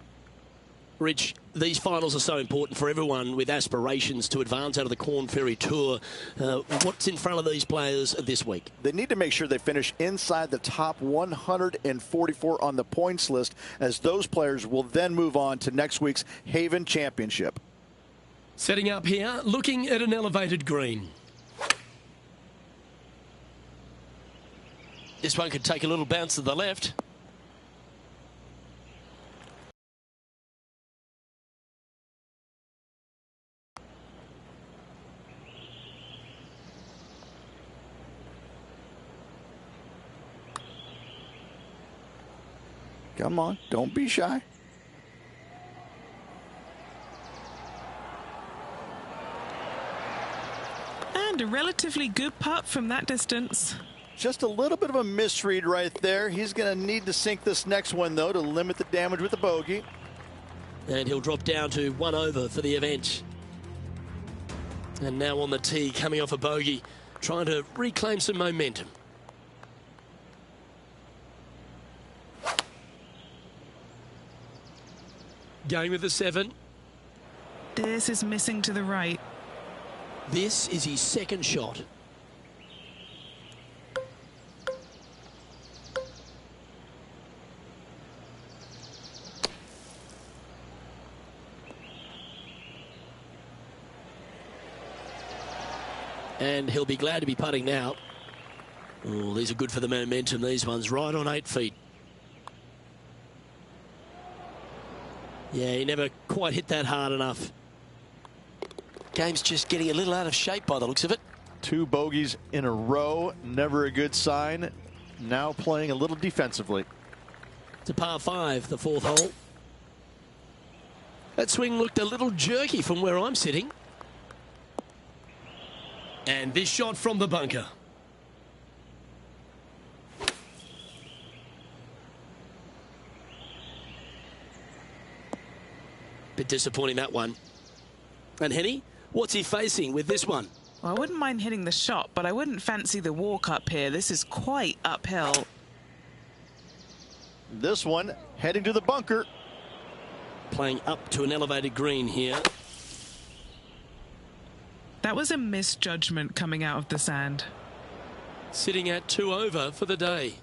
Rich, these finals are so important for everyone with aspirations to advance out of the Corn Ferry Tour. What's in front of these players this week?
They need to make sure they finish inside the top 144 on the points list, as those players will then move on to next week's Haven Championship.
Setting up here, looking at an elevated green. This one could take a little bounce to the left.
Come on, don't be shy.
And a relatively good putt from that distance.
Just a little bit of a misread right there. He's going to need to sink this next one, though, to limit the damage with the bogey.
And he'll drop down to 1 over for the event. And now on the tee, coming off a bogey, trying to reclaim some momentum. Going with the 7.
This is missing to the right.
This is his second shot. And he'll be glad to be putting now. Oh, these are good for the momentum, these ones, right on 8 feet. Yeah, he never quite hit that hard enough. Game's just getting a little out of shape by the looks of it.
2 bogeys in a row, never a good sign. Now playing a little defensively.
It's a par 5, the 4th hole. That swing looked a little jerky from where I'm sitting. And this shot from the bunker. Bit disappointing, that one. And Henny, what's he facing with this one?
Well, I wouldn't mind hitting the shot, but I wouldn't fancy the walk up here. This is quite uphill.
This one heading to the bunker.
Playing up to an elevated green here.
That was a misjudgment coming out of the sand.
Sitting at 2 over for the day.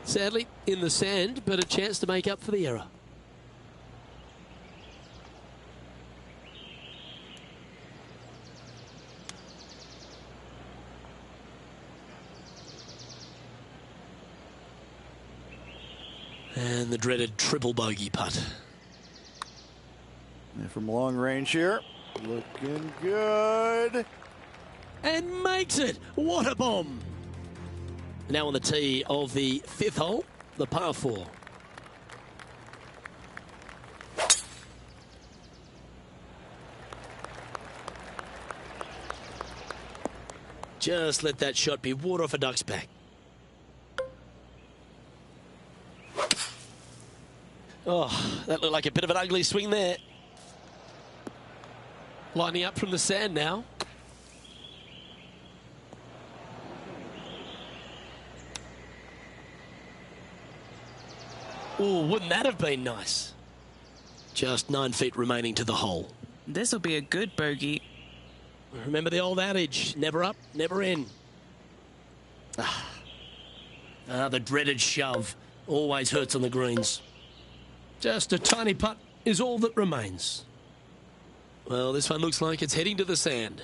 Sadly, in the sand, but a chance to make up for the error. And the dreaded triple bogey putt.
And from long range here, looking good.
And makes it. What a bomb. Now on the tee of the 5th hole, the par 4. Just let that shot be water off a duck's back. Oh, that looked like a bit of an ugly swing there.
Lining up from the sand now.
Oh, wouldn't that have been nice? Just 9 feet remaining to the hole.
This will be a good bogey.
Remember the old adage, never up, never in. The dreaded shove always hurts on the greens.
Just a tiny putt is all that remains.
Well, this one looks like it's heading to the sand.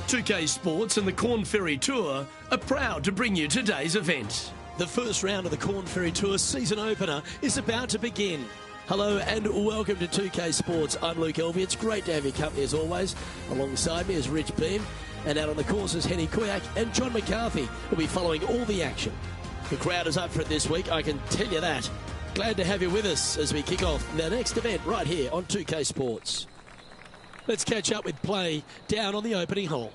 .2K Sports and the Corn Ferry Tour are proud to bring you today's event.
The first round of the Corn Ferry Tour season opener is about to begin. Hello and welcome to 2K Sports. I'm Luke Elvey. It's great to have your company as always. Alongside me is Rich Beam, and out on the course is Henny Kuyak and John McCarthy, who'll be following all the action. The crowd is up for it this week, I can tell you that. Glad to have you with us as we kick off the next event right here on 2K Sports. Let's catch up with play down on the opening hole.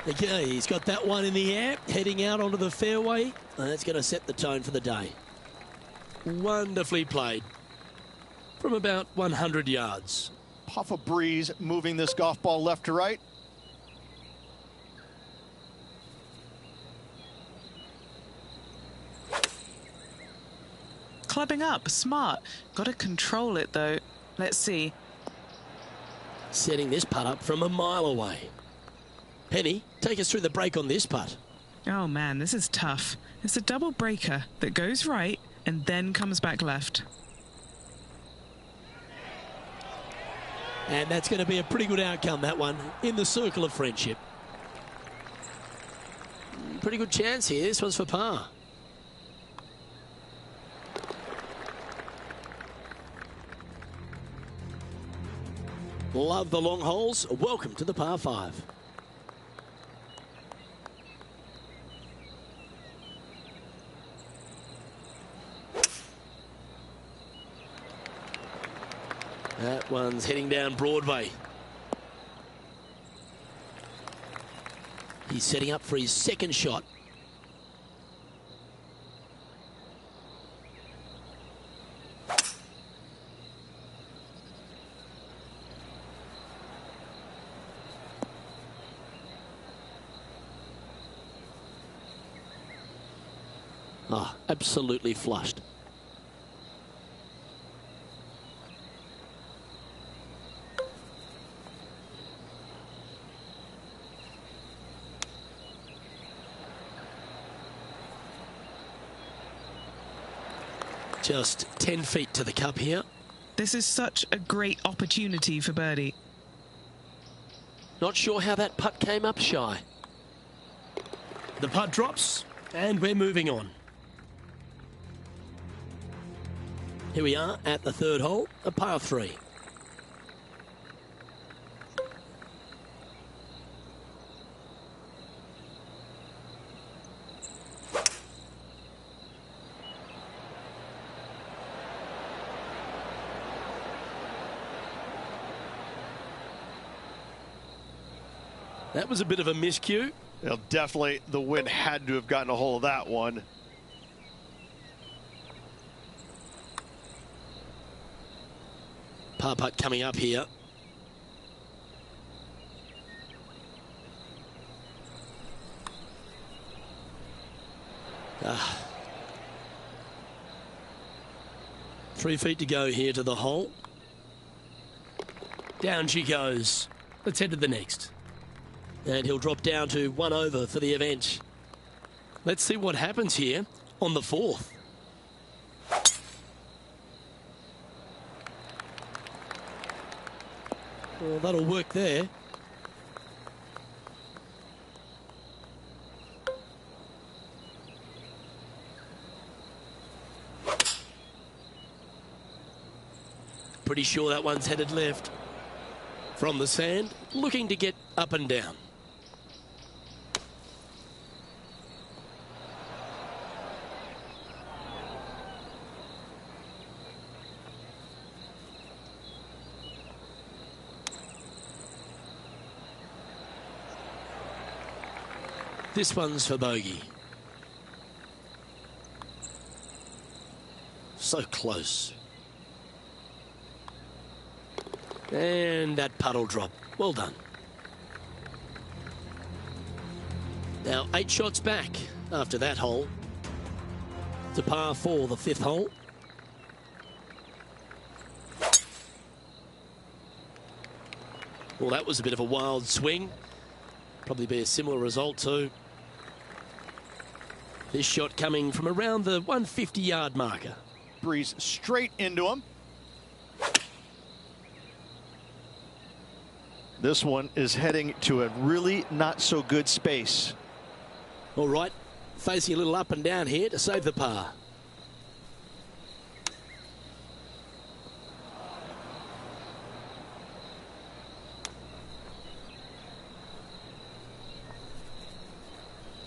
Okay, he's got that one in the air, heading out onto the fairway, and that's going to set the tone for the day.
Wonderfully played from about 100 yards.
Puff of breeze moving this golf ball left to right.
Clubbing up, smart. Got to control it though. Let's see.
Setting this putt up from a mile away. Penny, take us through the break on this putt.
Oh man, this is tough. It's a double breaker that goes right and then comes back left.
And that's going to be a pretty good outcome, that one, in the circle of friendship.
Pretty good chance here. This one's for par.
Love the long holes. Welcome to the par 5.
That one's heading down Broadway.
He's setting up for his second shot.
Oh, absolutely flushed. Just 10 feet to the cup here.
This is such a great opportunity for birdie.
Not sure how that putt came up shy.
The putt drops, and we're moving on. Here we are at the third hole, a par 3.
That was a bit of a miscue.
Well, definitely the wind had to have gotten a hold of that one.
Par putt coming up here. Ah. 3 feet to go here to the hole.
Down she goes. Let's head to the next.
And he'll drop down to 1 over for the event. Let's see what happens here on the 4th.
Well, that'll work there.
Pretty sure that one's headed left. From the sand, looking to get up and down. This one's for bogey. So close. And that putt'll drop. Well done. Now 8 shots back after that hole. It's a par 4, the 5th hole. Well, that was a bit of a wild swing. Probably be a similar result too. This shot coming from around the 150-yard marker.
Breeze straight into him. This one is heading to a really not so good space.
All right, facing a little up and down here to save the par.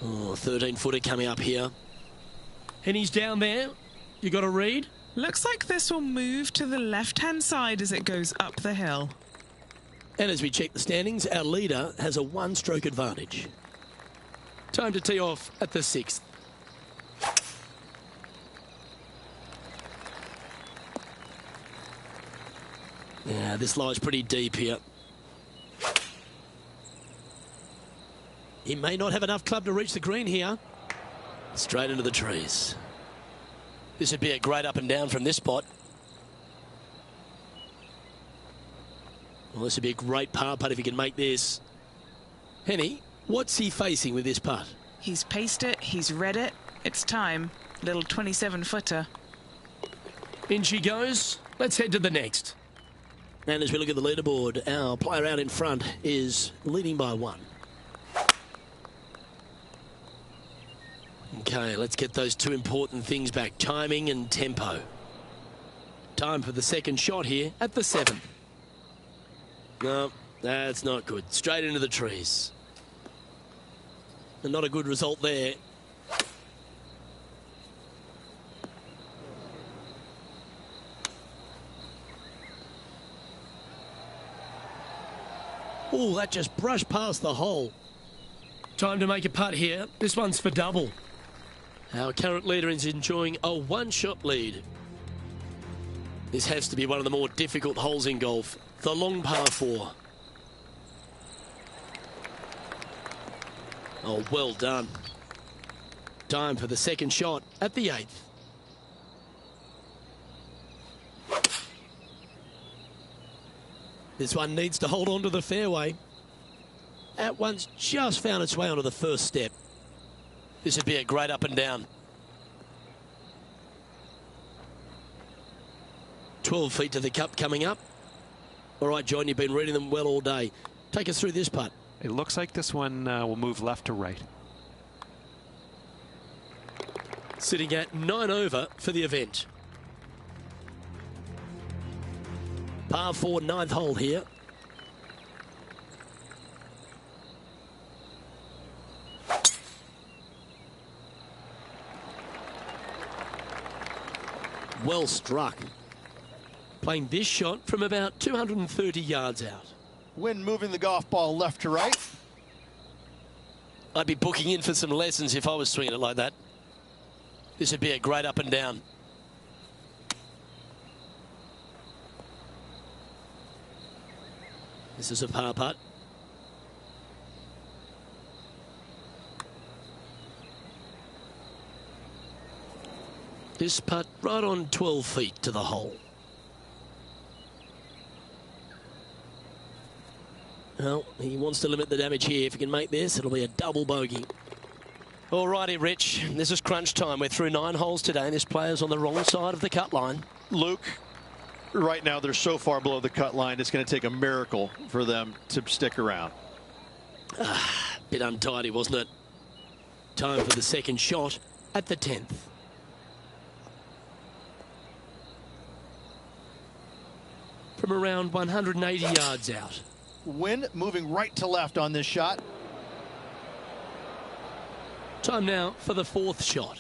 Oh, 13-footer coming up here.
And he's down there. You got a read?
Looks like this will move to the left-hand side as it goes up the hill.
And as we check the standings, our leader has a 1-stroke advantage. Time to tee off at the 6th. Yeah, this lies pretty deep here. He may not have enough club to reach the green here. Straight into the trees. This would be a great up and down from this spot. Well, this would be a great par putt if he can make this. Henny, what's he facing with this putt?
He's paced it, he's read it. It's time. Little 27-footer.
In she goes. Let's head to the next. And as we look at the leaderboard, our player out in front is leading by 1. Okay, let's get those 2 important things back, timing and tempo. Time for the second shot here at the 7. No, that's not good. Straight into the trees. And not a good result there. Oh, that just brushed past the hole.
Time to make a putt here. This one's for double.
Our current leader is enjoying a 1-shot lead. This has to be one of the more difficult holes in golf. The long par 4. Oh, well done. Time for the second shot at the 8th. This one needs to hold on to the fairway. That one's just found its way onto the first step. This would be a great up and down. 12 feet to the cup coming up. All right, John, you've been reading them well all day. Take us through this putt.
It looks like this one will move left to right.
Sitting at 9 over for the event. Par 4, 9th hole here. Well struck. Playing this shot from about 230 yards out.
Wind moving the golf ball left to right.
I'd be booking in for some lessons if I was swinging it like that. This would be a great up and down. This is a par putt. This putt right on 12 feet to the hole. Well, he wants to limit the damage here. If he can make this, it'll be a double bogey. Alrighty, Rich. This is crunch time. We're through 9 holes today, and this player's on the wrong side of the cut line.
Luke, right now they're so far below the cut line, it's going to take a miracle for them to stick around.
Bit untidy, wasn't it? Time for the second shot at the 10th. From around 180 yards out.
Wind moving right to left on this shot.
Time now for the 4th shot.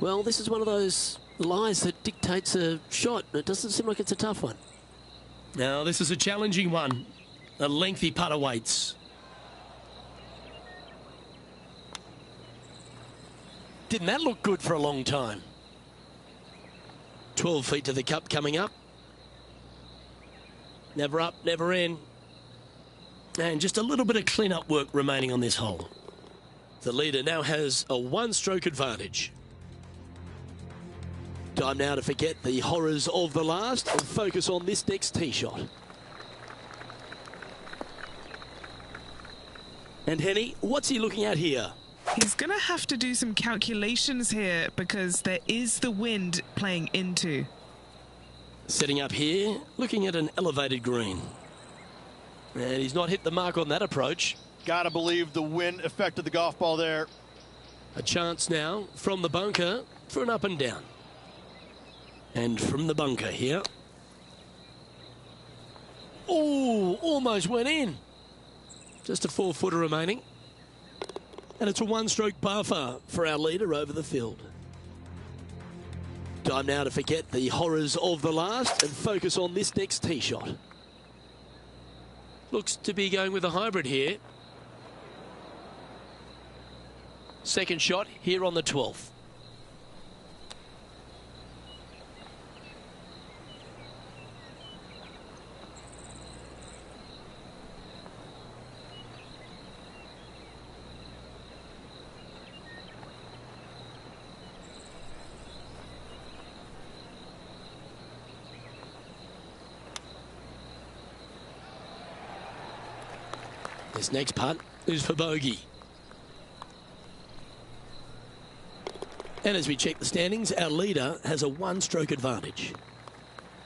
Well, this is one of those lies that dictates a shot. It doesn't seem like it's a tough one.
Now, this is a challenging one. A lengthy putt awaits.
Didn't that look good for a long time? 12 feet to the cup coming up. Never up, never in. And just a little bit of clean-up work remaining on this hole. The leader now has a 1-stroke advantage. Time now to forget the horrors of the last and focus on this next tee shot. And Henny, what's he looking at here?
He's going to have to do some calculations here because there is the wind playing into.
Setting up here, looking at an elevated green. And he's not hit the mark on that approach.
Gotta believe the wind affected the golf ball there.
A chance now from the bunker for an up and down. And from the bunker here. Oh, almost went in. Just a 4-footer remaining. And it's a 1-stroke buffer for our leader over the field. Time now to forget the horrors of the last and focus on this next tee shot. Looks to be going with a hybrid here. Second shot here on the 12th. This next putt is for bogey. And as we check the standings, our leader has a one-stroke advantage.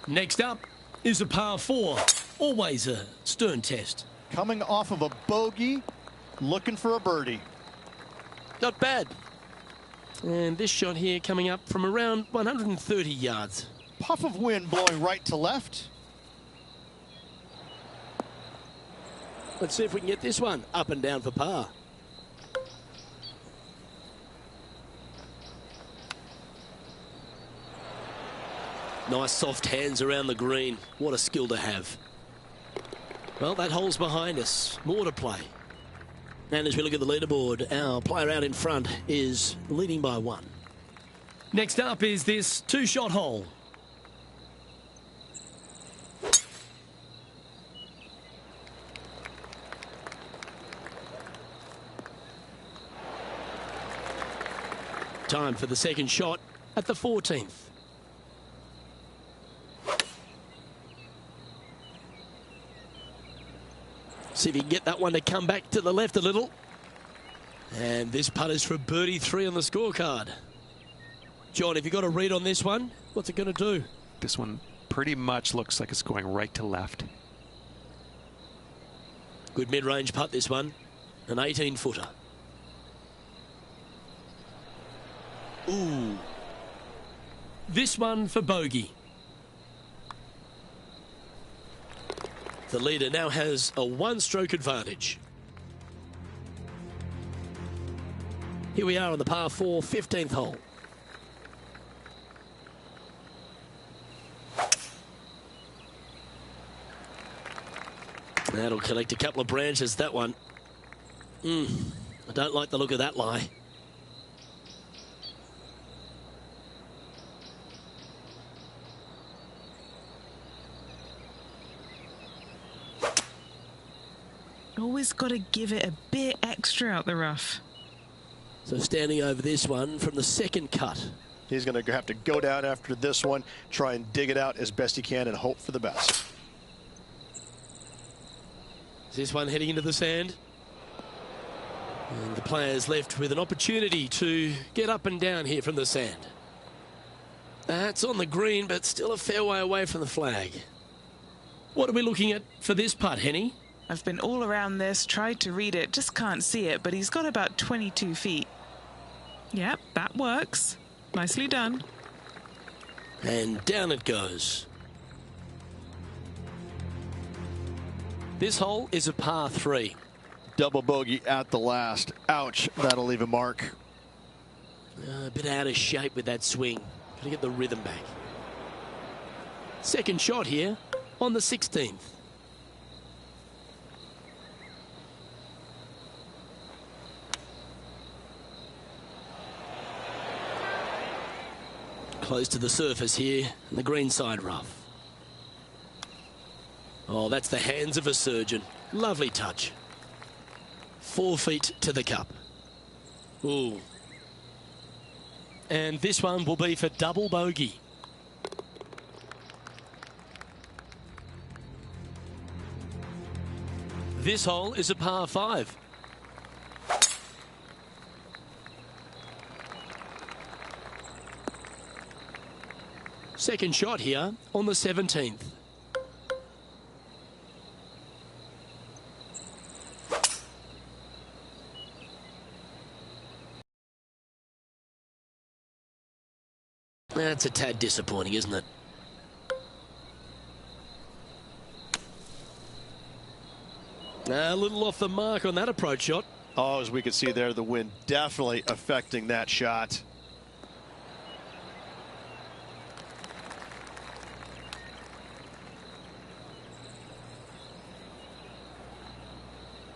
Next up is a par 4.
Always a stern test.
Coming off of a bogey, looking for a birdie.
Not bad.
And this shot here coming up from around 130 yards.
Puff of wind blowing right to left.
Let's see if we can get this one up and down for par. Nice soft hands around the green. What a skill to have. Well, that hole's behind us. More to play. And as we look at the leaderboard, our player out in front is leading by 1.
Next up is this 2-shot hole.
Time for the second shot at the 14th. See if you can get that one to come back to the left a little. And this putt is for birdie 3 on the scorecard. John, have you got a read on this one? What's it going to do?
This one pretty much looks like it's going right to left.
Good mid-range putt, this one. An 18-footer. Ooh.
This one for bogey.
The leader now has a one-stroke advantage. Here we are on the par 4, 15th hole. That'll collect a couple of branches, that one. I don't like the look of that lie.
Always got to give it a bit extra out the rough.
So standing over this one from the second cut.
He's going to have to go down after this one, try and dig it out as best he can and hope for the best.
Is this one heading into the sand? And the player's left with an opportunity to get up and down here from the sand. That's on the green, but still a fair way away from the flag.
What are we looking at for this putt, Henny?
I've been all around this, tried to read it, just can't see it, but he's got about 22 feet. Yep, that works. Nicely done.
And down it goes.
This hole is a par 3.
Double bogey at the last. Ouch, that'll leave a mark.
A bit out of shape with that swing. Got to get the rhythm back. Second shot here on the 16th. Close to the surface here, and the green side rough. Oh, that's the hands of a surgeon. Lovely touch. 4 feet to the cup. Ooh.
And this one will be for double bogey. This hole is a par 5.
Second shot here on the 17th. That's a tad disappointing, isn't it? A little off the mark on that approach shot.
Oh, as we can see there, the wind definitely affecting that shot.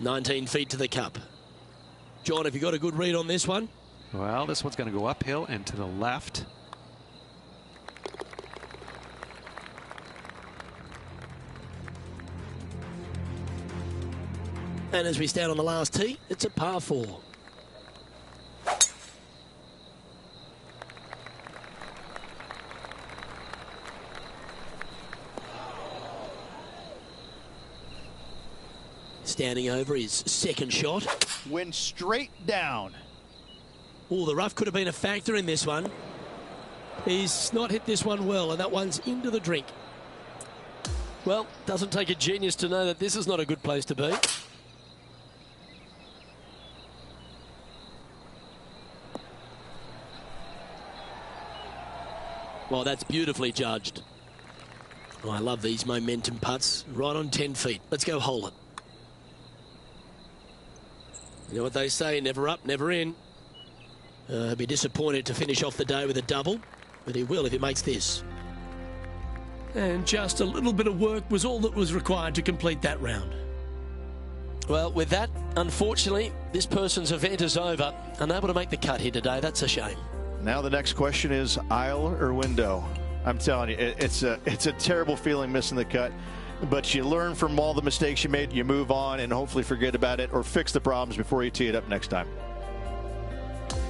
"19 feet to the cup. John, have you got a good read on this one?
Well, this one's going to go uphill and to the left.
And as we stand on the last tee, it's a par 4. Standing over his second shot.
Wind straight down.
Oh, the rough could have been a factor in this one. He's not hit this one well, and that one's into the drink.
Well, doesn't take a genius to know that this is not a good place to be.
Well, that's beautifully judged. Oh, I love these momentum putts. Right on 10 feet. Let's go hole it. You know what they say, never up, never in. He'll be disappointed to finish off the day with a double, but he will if he makes this.
And just a little bit of work was all that was required to complete that round.
Well, with that, unfortunately, this person's event is over. Unable to make the cut here today. That's a shame.
Now the next question is aisle or window. I'm telling you, it's a terrible feeling missing the cut. But you learn from all the mistakes you made, you move on, and hopefully forget about it or fix the problems before you tee it up next time.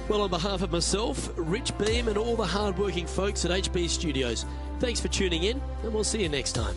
Well, on behalf of myself, Rich Beam, and all the hard-working folks at HB Studios, thanks for tuning in, and we'll see you next time.